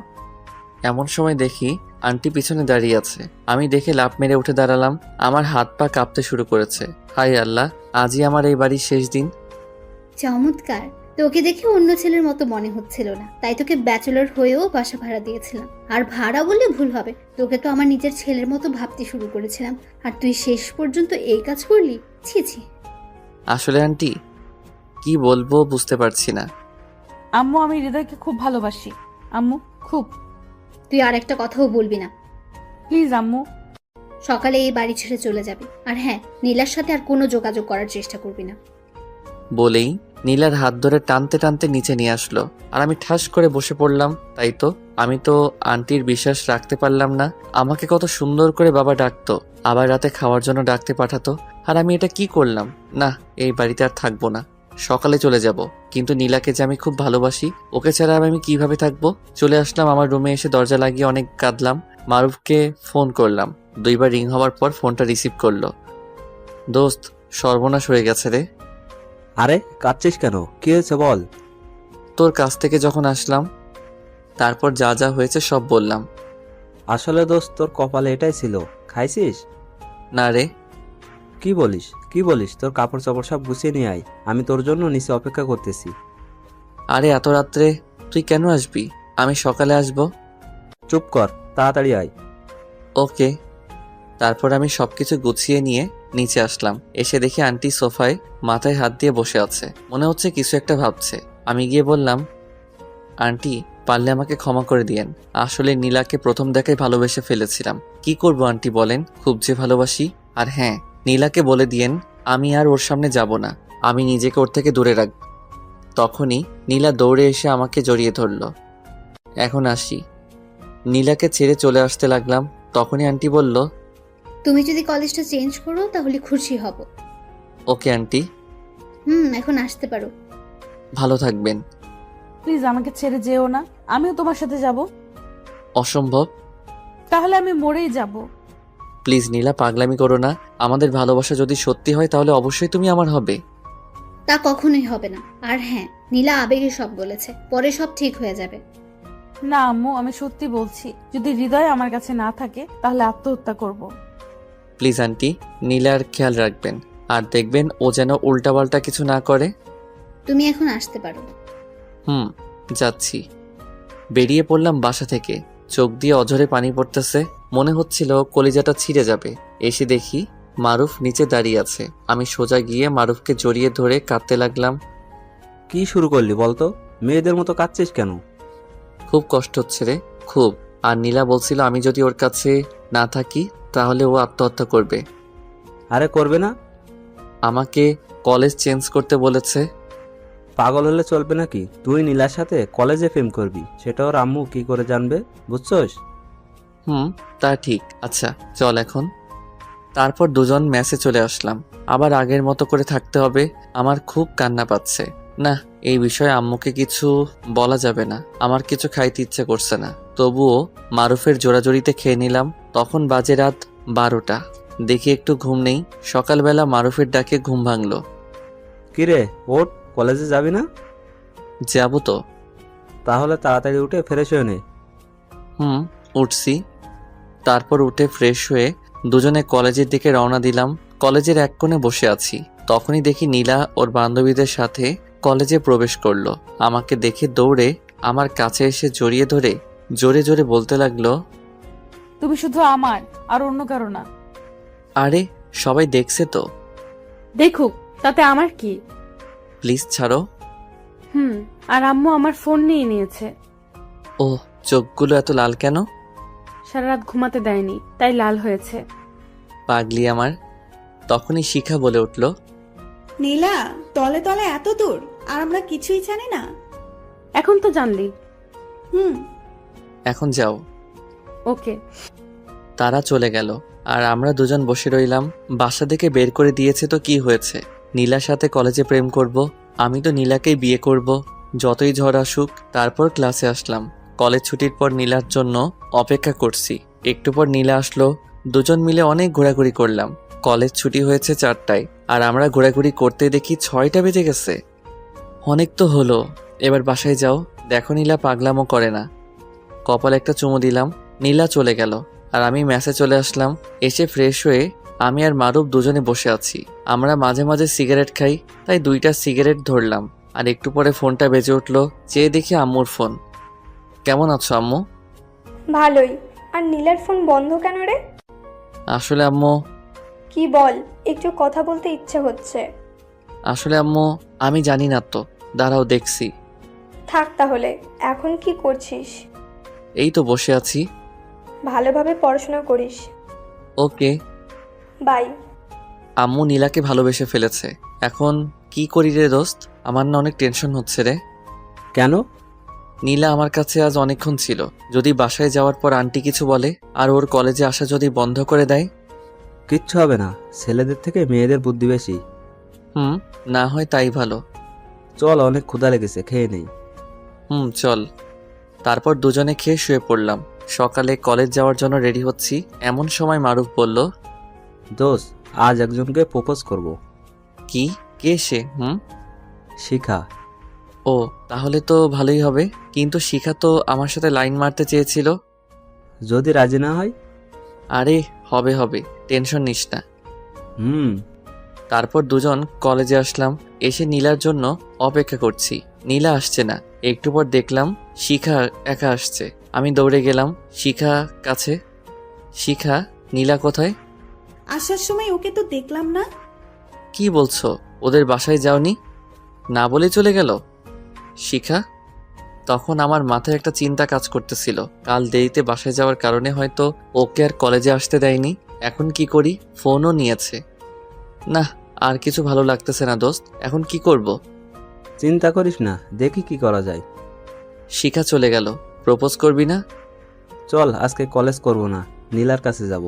এমন সময় দেখি আন্টি পিছনে দাঁড়িয়ে আছে। আমি দেখে লাফ মেরে উঠে দাঁড়ালাম। আমার হাত পা কাঁপতে শুরু করেছে। হায় আল্লাহ, আজই আমার এই বাড়ির শেষ দিন। চমৎকার। তোকে দেখে অন্য ছেলের মতো মনে হচ্ছিল না, তাই তোকে ব্যাচেলর হয়েও বাসা ভাড়া দিয়েছিলাম। আর ভাড়া বললে ভুল হবে, তোকে তো আমার নিজের ছেলের মতো ভাবতে শুরু করেছিলাম, আর তুই শেষ পর্যন্ত এই কাজ করলি। ছি ছি। আসলে আন্টি কি বলবো বুঝতে পারছি না। আম্মু, আমি হৃদয়কে খুব ভালোবাসি আম্মু, খুব। তুই আর একটা কথাও বলবি না প্লিজ আম্মু। সকালে এই বাড়ি ছেড়ে চলে যাবি, আর হ্যাঁ, নীলার সাথে আর কোনো যোগাযোগ করার চেষ্টা করবি না। বলেই নীলার হাত ধরে টানতে টানতে নিচে নিয়ে আসলো, আর আমি ঠাস করে বসে পড়লাম। তাই তো, আমি তো আন্টির বিশ্বাস রাখতে পারলাম না। আমাকে কত সুন্দর করে বাবা ডাকতো, আবার রাতে খাওয়ার জন্য ডাকতে পাঠাতো, আর আমি এটা কি করলাম? না, এই বাড়িতে আর থাকবো না, সকালে চলে যাব। কিন্তু নীলাকে যে আমি খুব ভালোবাসি, ওকে ছাড়া আমি কিভাবে থাকবো? চলে আসলাম আমার রুমে, এসে দরজা লাগিয়ে অনেক কাঁদলাম। মারুফকে ফোন করলাম, 2 বার রিং হওয়ার পর ফোনটা রিসিভ করলো। দোস্ত, সর্বনাশ হয়ে গেছে রে। আরে কাঁদছিস কেন? কি হয়েছে বল। তোর কাছ থেকে যখন আসলাম তারপর যা যা হয়েছে সব বললাম। আসলে দোস্ত, তোর কপালে এটাই ছিল। খাইছিস? না রে। কি বলিস, কি বলিস? তোর কাপড় চাপড় সব গুছিয়ে নিয়ে আয়, আমি তোর জন্য নিচে অপেক্ষা করতেছি। আরে এত রাত্রে তুই কেন আসবি? আমি সকালে আসব। চুপ কর, তাড়াতাড়ি আয়। ওকে। তারপর আমি সবকিছু গুছিয়ে নিয়ে নিচে আসলাম। এসে দেখি আন্টি সোফায় মাথায় হাত দিয়ে বসে আছে, মনে হচ্ছে কিছু একটা ভাবছে। আমি গিয়ে বললাম, আন্টি পারলে আমাকে ক্ষমা করে দিয়েন। আসলে নীলাকে প্রথম দেখায় ভালোবেসে ফেলেছিলাম। কি করব আন্টি বলেন, খুব যে ভালোবাসি। আর হ্যাঁ, নীলাকে বলে দিয়েন আমি আর ওর সামনে যাব না, আমি নিজেকে ওর থেকে দূরে রাখব। তখনই নীলা দৌড়ে এসে আমাকে জড়িয়ে ধরল। এখন আসি। নীলাকে ছেড়ে চলে আসতে লাগলাম, তখনই আন্টি বলল, তুমি যদি কলেজটা চেঞ্জ করো তাহলে খুশি হব। Okay aunty. এখন আসতে পারো। ভালো থাকবেন। প্লিজ আমাকে ছেড়ে যেও না, আমিও তোমার সাথে যাব। অসম্ভব। তাহলে আমি মরেই যাব। প্লিজ নীলা, পাগলামি করো না। আমাদের ভালোবাসা যদি সত্যি হয় তাহলে অবশ্যই তুমি আমার হবে। তা কখনোই হবে না। আর হ্যাঁ, নীলা আবেগে সব বলেছে, পরে সব ঠিক হয়ে যাবে। না আম্মু, আমি সত্যি বলছি, যদি হৃদয় আমার কাছে না থাকে তাহলে আত্মহত্যা করব। প্লিজ আন্টি, নীলার খেয়াল রাখবেন, আর দেখবেন ও যেন উল্টাপাল্টা কিছু না করে। তুমি এখন আসতে পারো। যাচ্ছি। বেরিয়ে পড়লাম বাসা থেকে। চোখ দিয়ে অঝরে পানি পড়তেছে, মনে হচ্ছিল কলিজাটা ছিঁড়ে যাবে। এসে দেখি মারুফ নিচে দাঁড়িয়ে আছে। আমি সোজা গিয়ে মারুফকে জড়িয়ে ধরে কাঁদতে লাগলাম। কি শুরু করলি বলতো? মেয়েদের মতো কাঁদছিস কেন? খুব কষ্ট হচ্ছে রে, খুব। আর নীলা বলছিল আমি যদি ওর কাছে না থাকি তাহলে ও আত্মহত্যা করবে। আরে করবে না। আমাকে কলেজ চেঞ্জ করতে বলেছে। পাগল হলে চলবে নাকি? তুই নীলার সাথে কলেজে প্রেম করবি, সেটা ওর আম্মু কি করে জানবে? বুঝছস? তা ঠিক। আচ্ছা চল এখন। তারপর দুজন মেসে চলে আসলাম। আবার আগের মতো করে থাকতে হবে। আমার খুব কান্না পাচ্ছে। না, এই বিষয়ে আম্মুকে কিছু বলা যাবে না। আমার কিছু খাইতে ইচ্ছে করছে না। তবুও মারুফের জোড়াজড়িতে খেয়ে নিলাম। তখন বাজে রাত 12টা। দেখি একটু ঘুম নেই। সকালবেলা মারুফের ডাকে ঘুম ভাঙলো। কিরে, ওঠ, কলেজে যাবি না? যাবো তো। তাহলে তাড়াতাড়ি উঠে ফ্রেশ হয়ে নে। উঠছি। তারপর উঠে ফ্রেশ হয়ে দুজনে কলেজের দিকে রওনা দিলাম। কলেজের এক কোণে বসে আছি। তখনই দেখি নীলা ওর বান্ধবীদের সাথে কলেজে প্রবেশ করলো। আমাকে দেখে দৌড়ে আমার কাছে এসে জড়িয়ে ধরে জোরে জোরে বলতে লাগলো, তুমি শুধু আমার, আর অন্য কারো না। আরে সবাই দেখছে তো। দেখুক, তাতে আমার কি? প্লিজ ছাড়ো। আর আম্মু আমার ফোন নিয়ে নিয়েছে। ও, চোখগুলো এত লাল কেন? সারা রাত ঘুমাতে দেয়নি, তাই লাল হয়েছে। পাগলি আমার। তখনই শিখা বলে উঠল, নীলা, তলে তলে এত দূর আর আমরা কিছুই জানি না। এখন তো জানলি। এখন যাও। ওকে। তারা চলে গেল আর আমরা দুজন বসে রইলাম। বাসা থেকে বের করে দিয়েছে তো কি হয়েছে? নীলার সাথে কলেজে প্রেম করব। আমি তো নীলাকেই বিয়ে করব, যতই ঝড় আসুক। তারপর ক্লাসে আসলাম। কলেজ ছুটির পর নীলার জন্য অপেক্ষা করছি। একটু পর নীলা আসলো। দুজন মিলে অনেক ঘোরাঘুরি করলাম। কলেজ ছুটি হয়েছে 4টায় আর আমরা ঘোরাঘুরি করতে দেখি 6টা বেজে গেছে। অনেক তো হলো, এবার বাসায় যাও। দেখো নীলা পাগলামো করে না। কপালে একটা চুমু দিলাম। নীলা চলে গেল আর আমি মেসে চলে আসলাম। এসে ফ্রেশ হয়ে আমি আর মারুফ দুজনে বসে আছি। আমরা মাঝে মাঝে সিগারেট খাই, তাই 2টা সিগারেট ধরলাম। আর একটু পরে ফোনটা বেজে উঠলো। চেয়ে দেখি আম্মুর ফোন। কেমন আছো আম্মু? ভালোই। আর নীলার ফোন বন্ধ কেন রে? আসলে আম্মু কি বল, একটু কথা বলতে ইচ্ছে হচ্ছে। আসলে আম্মু আমি জানি না তো, দাঁড়াও দেখছি। থাক তাহলে, এখন কি করছিস? এই তো বসে আছি। ভালোভাবে পড়াশোনা করিস। ওকে। বাই। আম্মু নীলাকে ভালোবেসে ফেলেছে। এখন কি করি রে দোস্ত? আমার না অনেক টেনশন হচ্ছে রে। কেন? নীলা আমার কাছে আজ অনেকক্ষণ ছিল। যদি বাসায় যাওয়ার পর আন্টি কিছু বলে আর ওর কলেজে আসা যদি বন্ধ করে দেয়? কিচ্ছু হবে না, ছেলেদের থেকে মেয়েদের বুদ্ধি বেশি। না হয় তাই ভালো। চল, অনেক ক্ষুধা লেগেছে, খেয়ে নেই। চল। তারপর দুজনে খেয়ে শুয়ে পড়লাম। সকালে কলেজ যাওয়ার জন্য রেডি হচ্ছি, এমন সময় মারুফ বলল, দোস্ত, আজ একজনকে প্রপোজ করব। কি? কে সে? শিখা। ও, তাহলে তো ভালোই হবে। কিন্তু শিখা তো আমার সাথে লাইন মারতে চেয়েছিল। যদি রাজি না হয়? আরে হবে হবে, টেনশন নিস না। তারপর দুজন কলেজে আসলাম। এসে নীলার জন্য অপেক্ষা করছি। নীলা আসছে না। একটু পর দেখলাম শিখা একা আসছে। আমি দৌড়ে গেলাম শিখা কাছে। শিখা, নীলা কোথায়? আসার সময় ওকে তো দেখলাম না। কি বলছো? ওদের বাসায় যাওনি? না বলে চলে গেল শিখা? তখন আমার মাথায় একটা চিন্তা কাজ করতেছিল। কাল দেরিতে বাসায় যাওয়ার কারণে হয়তো ওকে আর কলেজে আসতে দেয়নি। এখন কি করি? ফোনও নিয়েছে। না, আর কিছু ভালো লাগতেছে না দোস্ত। এখন কি করব? চিন্তা করিস না, দেখি কি করা যায়। শিখা চলে গেল। প্রপোজ করবি না? চল, আজকে কলেজ করব না, নীলার কাছে যাব।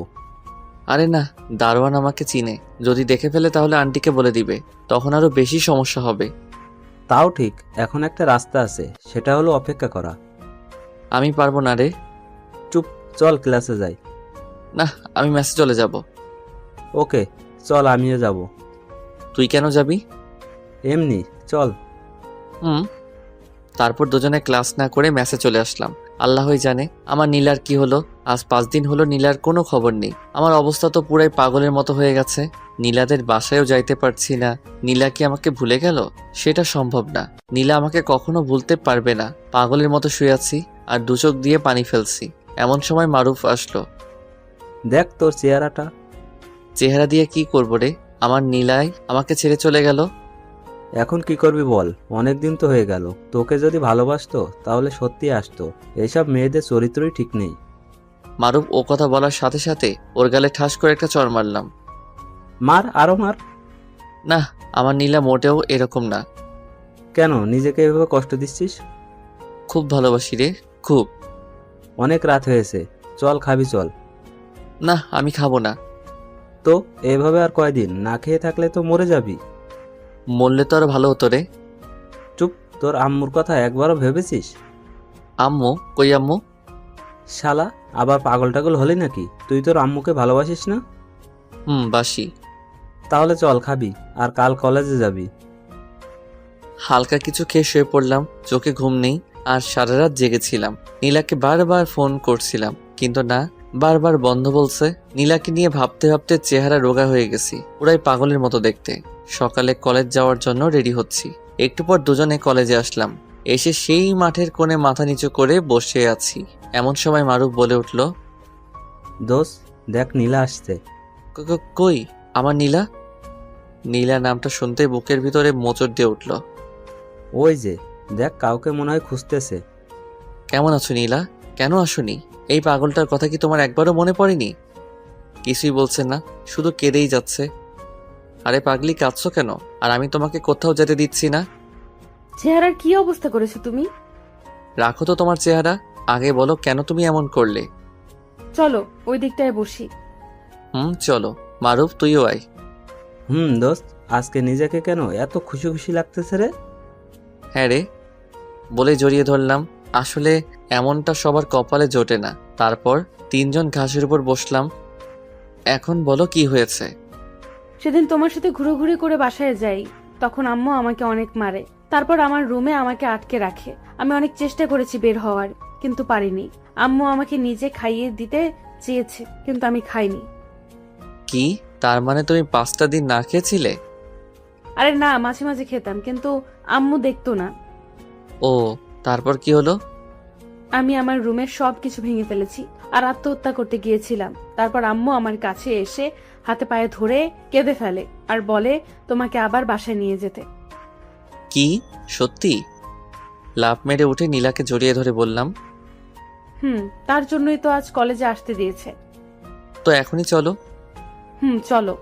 আরে না, দারোয়ান আমাকে চিনে। যদি দেখে ফেলে তাহলে আন্টিকে বলে দিবে। তখন আরো বেশি সমস্যা হবে। তাও ঠিক, এখন একটা রাস্তা আছে, সেটা হলো অপেক্ষা করা। আমি পারবো না রে। চুপ, চল ক্লাসে যাই। না, আমি মেসে চলে যাব। ওকে, চল, আমিও যাব। তুই কেন যাবি? এমনি, চল। তারপর দুজনে ক্লাস না করে মেসে চলে আসলাম। আল্লাহই জানে আমার নীলার কি হলো। আজ 5 দিন হলো নীলার কোনো খবর নেই। আমার অবস্থা তো পুরাই পাগলের মতো হয়ে গেছে। নীলাদের বাসায়ও যাইতে পারছি না। নীলা কি আমাকে ভুলে গেল? সেটা সম্ভব না। নীলা আমাকে কখনো ভুলতে পারবে না। পাগলের মতো শুয়ে আছি আর 2 চোখ দিয়ে পানি ফেলছি। এমন সময় মারুফ আসলো। দেখ তোর চেহারাটা। চেহারা দিয়ে কি করবো রে? আমার নীলাই আমাকে ছেড়ে চলে গেল। এখন কি করবি বল? অনেক দিন তো হয়ে গেল। তোকে যদি ভালোবাসতো তাহলে সত্যি আসতো। এইসব মেয়েদের চরিত্রই ঠিক নেই। মারুফ ও কথা বলার সাথে সাথে ওর গালে ঠাস করে একটা চড় মারলাম। মার, আরো মার। না, আমার নীলা মোটেও এরকম না। কেন নিজেকে এভাবে কষ্ট দিচ্ছিস? খুব ভালোবাসি রে, খুব। অনেক রাত হয়েছে, চল খাবি চল। না, আমি খাবো না। তো এভাবে আর কয়দিন না খেয়ে থাকলে তো মরে যাবি। মরলে তো আরো ভালো হতো রে। চুপ, তোর আম্মুর কথা একবারও ভেবেছিস? আম্মু? কই আম্মু? শালা, আবার পাগল টাগল হলি নাকি? তুই তোর আম্মুকে ভালোবাসিস না? বাসি। তাহলে চল খাবি, আর কাল কলেজে যাবি। হালকা কিছু খেয়ে শুয়ে পড়লাম, চোখে ঘুম নেই, আর সারা রাত জেগেছিলাম। নীলাকে বারবার ফোন করছিলাম, কিন্তু না, বারবার বন্ধ বলছে। নীলাকে নিয়ে ভাবতে ভাবতে চেহারা রোগা হয়ে গেছি, পুরাই পাগলের মতো দেখতে। সকালে কলেজ যাওয়ার জন্য রেডি হচ্ছি। একটু পর দুজনে কলেজে আসলাম। এসে সেই মাঠের কোণে মাথা নিচু করে বসে আছি। এমন সময় মারুফ বলে উঠল, দোস্ত দেখ, নীলা আসছে। কই আমার নীলা? নীলা নামটা শুনতে বুকের ভিতরে মোচড় দিয়ে উঠল। ওই যে দেখ, কাউকে মনে হয় খুঁজতেছে। কেমন আছো নীলা? কেন আসোনি? এই পাগলটার কথা কি তোমার একবারও মনে পড়েনি? কিছুই বলছে না, শুধু কেঁদেই যাচ্ছে। আরে পাগলি, কাঁদছো কেন? আর আমি তোমাকে কোথাও যেতে দিচ্ছি না। চেহারার কি অবস্থা করেছো তুমি? রাখো তো তোমার চেহারা, আগে বলো কেন তুমি এমন করলে। চলো ওই দিকটায় বসি। চলো। মারুফ, তুইও আয়। দোস্ত, আজকে নিজেকে কেন এত খুশি খুশি লাগতেছে রে? হ্যাঁ রে, বলে জড়িয়ে ধরলাম। আসলে এমনটা সবার কপালে জোটে না। তারপর তিনজন ঘাসের উপর বসলাম। এখন বলো কি হয়েছে? সেদিন তোমার সাথে ঘুরোঘুরি করে বাসায় যাই, তখন আম্মু আমাকে অনেক মারে। তারপর আমার রুমে আমাকে আটকে রাখে। আমি অনেক চেষ্টা করেছি বের হওয়ার, কিন্তু পারিনি। আম্মু আমাকে নিজে খাইয়ে দিতে চেয়েছে, কিন্তু আমি খাইনি। কি, তার মানে তুমি 5টা দিন না খেয়েছিলে? আরে না, মাঝে মাঝে খেতাম, কিন্তু আম্মু দেখতো না। ও, তারপর কি হলো? আমি আমার রুমের সবকিছু ভেঙে ফেলেছি আর আত্মহত্যা করতে গিয়েছিলাম। তারপর আম্মু আমার কাছে এসে হাতে পায়ে ধরে কেঁদে ফেলে আর বলে তোমাকে আবার বাসায় নিয়ে যেতে। কি, সত্যি? লাফ মেরে উঠে নীলাকে জড়িয়ে ধরে বললাম, তার জন্যই তো আজ কলেজে আসতে দিয়েছে। তো এখনই চলো। চলো।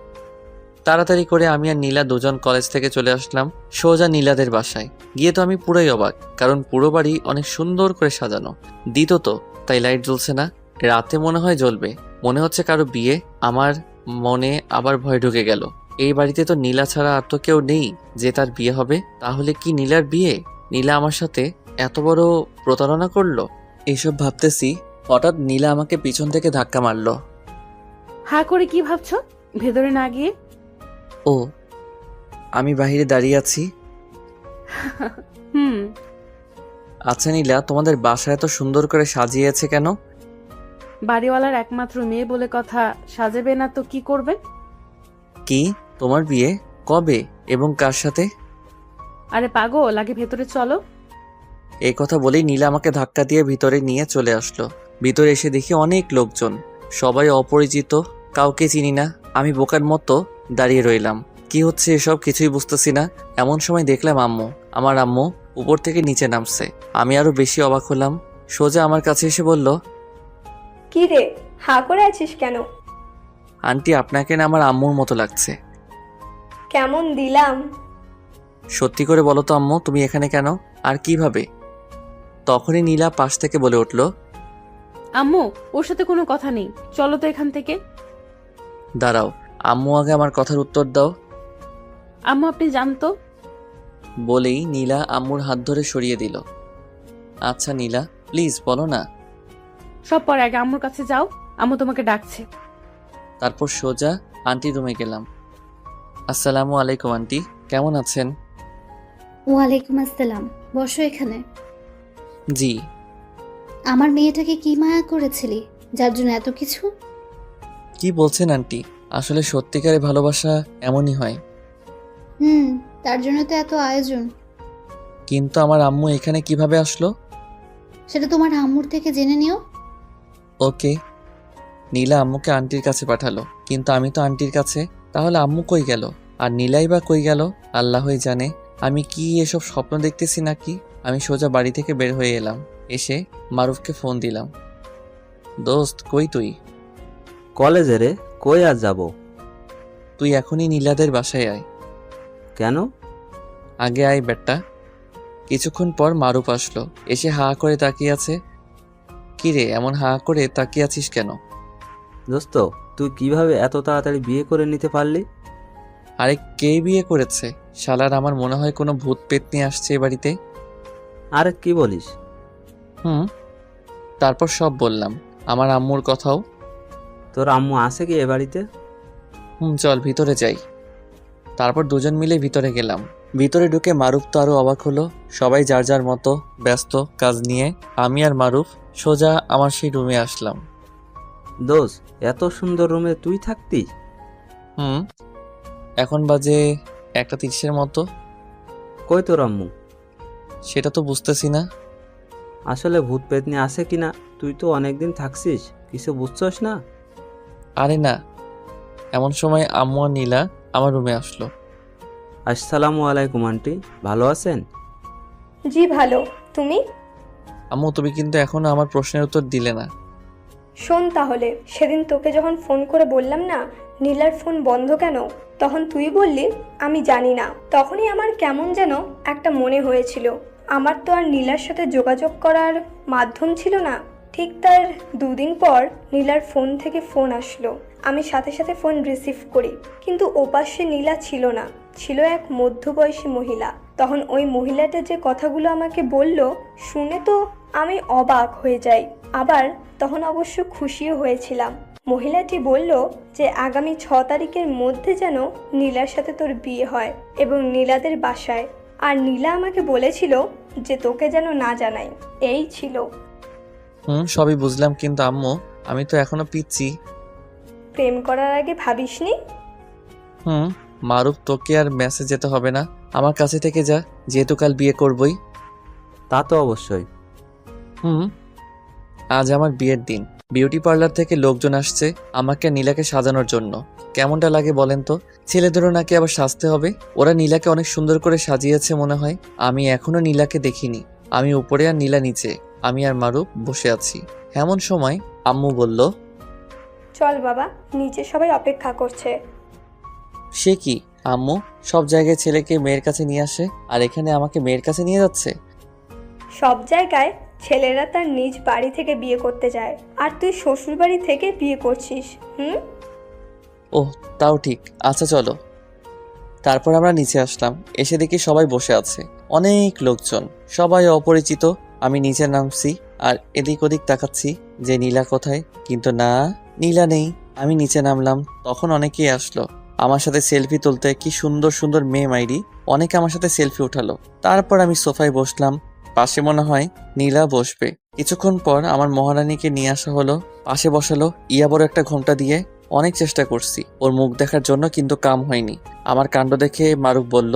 তাড়াতাড়ি করে আমি আর নীলা দুজন কলেজ থেকে চলে আসলাম সোজা নীলাদের বাসায়। গিয়ে তো আমি পুরোই অবাক, কারণ পুরো বাড়ি অনেক সুন্দর করে সাজানো। দিত তো, তাই লাইট জ্বলছে না। রাতে মনে হয় জ্বলবে, মনে হচ্ছে কারো বিয়ে। আমার মনে আবার ভয় ঢুকে গেল। এই বাড়িতে তো নীলা ছাড়া আর তো কেউ নেই যে তার বিয়ে হবে। তাহলে কি নীলার বিয়ে? নীলা আমার সাথে এত বড় প্রতারণা করলো? এইসব ভাবতেছি, হঠাৎ নীলা আমাকে পিছন থেকে ধাক্কা মারলো। হা করে কি ভাবছো ভেতরে না গিয়ে? ও, আমি বাইরে দাঁড়িয়ে আছি। আচ্ছা নীলা, তোমাদের বাসা এত সুন্দর করে সাজিয়েছে কেন? বাড়িওয়ালার একমাত্র মেয়ে বলে কথা, সাজাবে না তো কি করবে? কি, তোমার বিয়ে কবে এবং কার সাথে? আরে পাগল, আগে ভেতরে চলো। এই কথা বলেই নীলা আমাকে ধাক্কা দিয়ে ভিতরে নিয়ে চলে আসলো। ভিতরে এসে দেখি অনেক লোকজন, সবাই অপরিচিত, কাউকে চিনি না। আমি বোকার মতো দাঁড়িয়ে রইলাম। কি হচ্ছে এসব কিছুই বুঝতেছি না। এমন সময় দেখলাম আমার আম্মু উপর থেকে নিচে নামছে। আমি আরো বেশি অবাক হলাম। সোজা আমার কাছে এসে বলল, কি রে, হা করে আছিস কেন? আন্টি, আপনাকে না আমার আম্মুর মতো লাগছে। কেমন দিলাম? সত্যি করে বলো তো আম্মু, তুমি এখানে কেন আর কিভাবে? তখনই নীলা পাশ থেকে বলে উঠল, আম্মু, ওর সাথে কোনো কথা নেই, চলো তো এখান থেকে। দাঁড়াও, আম্মু আগে আমার কথার উত্তর দাও। আম্মু আপনি জানতো। বলেই নীলা আম্মুর হাত ধরে সরিয়ে দিল। আচ্ছা নীলা, প্লিজ বলো না। সব পরে, আগে আম্মুর কাছে যাও, আম্মু তোমাকে ডাকছে। তারপর সোজা আন্টির রুমে গেলাম। আসসালামু আলাইকুম আন্টি, কেমন আছেন? ওয়ালাইকুম আসসালাম, বসো এখানে। জি। আমার মেয়েটাকে কি মায়া করেছিলি যার জন্য এত কিছু? কি বলছেন আন্টি? আসলে সত্যিকারে ভালোবাসা এমনই হয়। তার জন্য তো এত আয়োজন। কিন্তু আমার আম্মু এখানে কিভাবে আসলো? সেটা তোমার আম্মুর থেকে জেনে নিও। ওকে। নীলা আম্মুকে আন্টির কাছে পাঠালো, কিন্তু আমি তো আন্টির কাছে। তাহলে আম্মু কই গেল? আর নীলাই বা কই গেল? আল্লাহই জানে। আমি কি এসব স্বপ্ন দেখতেছি নাকি? আমি সোজা বাড়ি থেকে বের হয়ে এলাম। এসে মারুফকে ফোন দিলাম। দোস্ত, কই তুই? কলেজে রে, কই আর যাব? তুই এখনই নীলাদের বাসায় আয়। কেন? আগে আয় বেটা। কিছুক্ষণ পর মারুফ আসলো, এসে হা করে তাকিয়ে আছে। কিরে, এমন হা করে তাকিয়ে আছিস কেন? দোস্ত, তুই কিভাবে এত তাড়াতাড়ি বিয়ে করে নিতে পারলি? আরে কে বিয়ে করেছে? শালার আমার মনে হয় কোনো ভূত পেতনি আসছে এ বাড়িতে। আরে কি বলিস? হুম, তারপর সব বললাম, আমার আম্মুর কথাও। তোর আম্মু আছে কি এ বাড়িতে? চল ভিতরে যাই। তারপর দুজন মিলে ভিতরে গেলাম। ভিতরে ঢুকে মারুফ তো আরো অবাক হলো। সবাই যার যার মতো ব্যস্ত কাজ নিয়ে। আমি আর মারুফ সোজা আমার সেই রুমে আসলাম। দোষ, এত সুন্দর রুমে তুই থাকতি? এখন বাজে 1:30 মতো। কই তোর আম্মু? সেটা তো বুঝতেছি না। আসলে ভূত পেতনি আছে কিনা, তুই তো অনেকদিন থাকছিস, কিছু বুঝছস না? আরে না, এমন সময় আম্মু আর নীলা আমার রুমে আসলো। আসসালামু আলাইকুম আন্টি, ভালো আছেন? জি ভালো, তুমি? আম্মু তুমি কিন্তু এখনো আমার প্রশ্নের উত্তর দিলে না। শোন তাহলে, সেদিন তোকে যখন ফোন করে বললাম না নীলার ফোন বন্ধ কেন, তখন তুই বললি আমি জানি না। তখনই আমার কেমন যেন একটা মনে হয়েছিল। আমার তো আর নীলার সাথে যোগাযোগ করার মাধ্যম ছিল না। ঠিক তার 2 দিন পর নীলার ফোন থেকে ফোন আসলো। আমি সাথে সাথে ফোন রিসিভ করি, কিন্তু ওপাশে নীলা ছিল না, ছিল এক মধ্যবয়সী মহিলা। তখন ওই মহিলাটা যে কথাগুলো আমাকে বলল শুনে তো আমি অবাক হয়ে যাই, আবার তখন অবশ্য খুশিও হয়েছিলাম। মহিলাটি বলল যে আগামী 6 তারিখের মধ্যে যেন নীলার সাথে তোর বিয়ে হয় এবং নীলাদের বাসায়। আর নীলা আমাকে বলেছিল যে তোকে যেন না জানাই। এই ছিল। সবই বুঝলাম, কিন্তু আম্মু আমি তো এখনো পিচ্ছি। প্রেম করার আগে ভাবিসনি? মারুফ তোকে আর মেসেজ যেতে হবে না, আমার কাছে থেকে যা, যেহেতু কাল বিয়ে করবই। তা তো অবশ্যই। আজ আমার বিয়ের দিন। বিউটি পার্লার থেকে লোকজন আসছে আমাকে নীলাকে সাজানোর জন্য। কেমনটা লাগে বলেন তো? ছেলেদেরও নাকি আবার সাজতে হবে। ওরা নীলাকে অনেক সুন্দর করে সাজিয়েছে মনে হয়। আমি এখনো নীলাকে দেখিনি। আমি উপরে আর নীলা নিচে। আমি আর মারুফ বসে আছি। এমন সময় আম্মু বলল, চল বাবা, নিচে সবাই অপেক্ষা করছে। সে কি আম্মু, সব জায়গায় ছেলেকে মেয়ের কাছে নিয়ে আসে, আর এখানে আমাকে মেয়ের কাছে নিয়ে যাচ্ছে? সব জায়গায় ছেলেরা তার নিজ বাড়ি থেকে বিয়ে করতে যায়, আর তুই শ্বশুর বাড়ি থেকে বিয়ে করছিস। ওহ, তাও ঠিক, আচ্ছা চলো। তারপর আমরা নিচে আসলাম। এসে দেখি সবাই বসে আছে, অনেক লোকজন, সবাই অপরিচিত। আমি নিচে নামছি আর এদিক ওদিক তাকাচ্ছি যে নীলা কোথায়, কিন্তু না, নীলা নেই। আমি নিচে নামলাম, তখন অনেকেই আসলো আমার সাথে সেলফি তুলতে। কি সুন্দর সুন্দর মেয়ে মাইরি, অনেকে আমার সাথে সেলফি উঠালো। তারপর আমি সোফায় বসলাম, পাশে মনে হয় নীলা বসবে। কিছুক্ষণ পর আমার মহারানীকে নিয়ে আসা হলো, পাশে বসালো। ইয়া বড় একটা ঘোমটা দিয়ে অনেক চেষ্টা করছি ওর মুখ দেখার জন্য, কিন্তু কাম হয়নি। আমার কাণ্ড দেখে মারুফ বলল,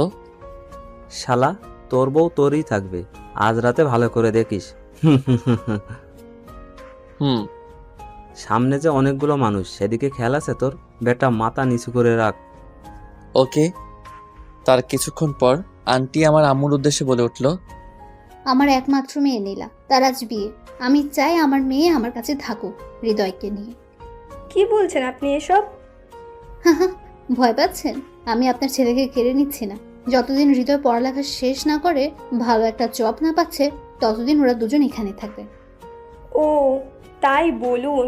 শালা, তোর বউ তোরই থাকবে, আজ রাতে ভালো করে দেখিস। সামনে যে অনেকগুলো মানুষ, সেদিকে খেয়াল আছে তোর? বেটা, মাথা নিচু করে রাখ। ওকে। তার কিছুক্ষণ পর আন্টি আমার আম্মুর উদ্দেশ্যে বলে উঠল, আমার একমাত্র মেয়ে নীলা, তার আজ বিয়ে। আমি চাই আমার মেয়ে আমার কাছে থাকুক হৃদয়কে নিয়ে। কি বলছেন আপনি এসব? ভয় পাচ্ছেন? আমি আপনার ছেলেকে কেড়ে নিচ্ছি না। যতদিন হৃদয় পড়ালেখা শেষ না করে ভালো একটা জব না পাচ্ছে, ততদিন ওরা দুজন এখানে থাকবে। ও তাই বলুন।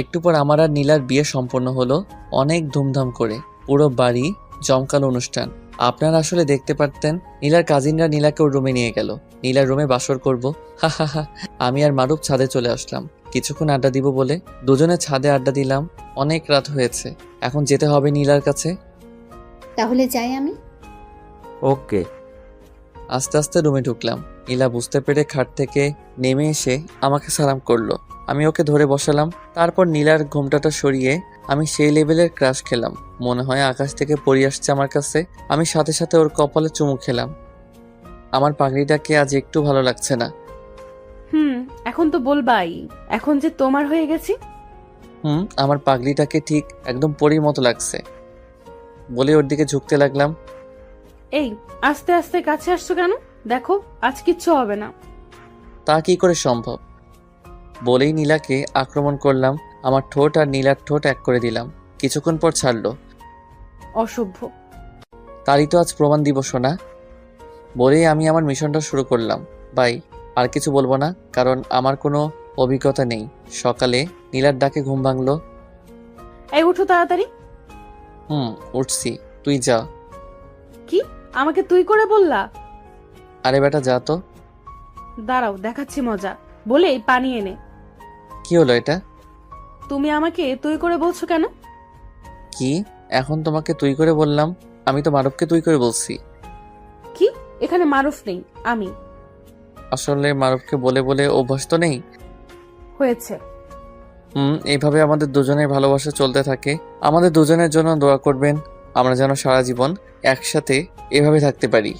একটু পর আমার আর নীলার বিয়ে সম্পন্ন হলো, অনেক ধুমধাম করে। পুরো বাড়ি জমকালো অনুষ্ঠান। আপনারা আসলে দেখতে পারতেন। নীলার কাজিনরা নীলাকে ওর রুমে নিয়ে গেল। নীলার রুমে বাসর করব। হা। আমি আর মারুফ ছাদে চলে আসলাম কিছুক্ষণ আড্ডা দিব বলে। দুজনে ছাদে আড্ডা দিলাম। অনেক রাত হয়েছে, এখন যেতে হবে নীলার কাছে। তাহলে যাই আমি। ওকে। আস্তে আস্তে রুমে ঢুকলাম। নীলা বুঝতে পেরে খাট থেকে নেমে এসে আমাকে সালাম করলো। আমি ওকে ধরে বসালাম। তারপর নীলার ঘোমটাটা সরিয়ে আমি সেই লেভেলের ক্রাশ খেলাম, মনে হয় আকাশ থেকে পড়ে আসছে আমার কাছে। আমি সাথে সাথে ওর কপালে চুমু খেলাম। আমার পাগড়িটাকে আজ একটু ভালো লাগছে না। এখন তো বলবাই, এখন যে তোমার হয়ে গেছি। আমার পাগড়িটাকে ঠিক একদম পরীর মতো লাগছে বলে ওর দিকে ঝুঁকতে লাগলাম। এই, আস্তে আস্তে কাছে আসছো কেন? দেখো, আজ কিচ্ছু হবে না। তা কি করে সম্ভব? বলেই নীলাকে আক্রমণ করলাম। আমার ঠোঁট আর নীলার ঠোঁট এক করে দিলাম। কিছুক্ষণ পর ছাড়লো। অসভ্য। তারই তো আজ প্রমাণ দিব শোনা। বলেই আমি আমার মিশনটা শুরু করলাম। বাই। আর কিছু বলবো না, কারণ আমার কোনো অভিজ্ঞতা নেই। সকালে নীলার ডাকে ঘুম ভাঙলো। এই উঠো তাড়াতাড়ি। উঠছি, তুই যা। কি আমাকে তুই করে বললা? আরে বেটা যা তো। দাঁড়াও দেখাচ্ছি মজা, বলে পানি এনে। কি হলো এটা? তুমি আমাকে তুই করে বলছো কেন? কি এখন তোমাকে তুই করে বললাম? আমি তো মারুফকে তুই করে বলছি। কি এখানে মারুফ নেই, আমি। আসলে মারুফকে বলে বলে অভ্যাস তো নেই। হয়েছে। এইভাবে আমাদের দুজনের ভালোবাসা চলতে থাকে। আমাদের দুজনের জন্য দোয়া করবেন, আমরা যেন সারা জীবন একসাথে এভাবে থাকতে পারি।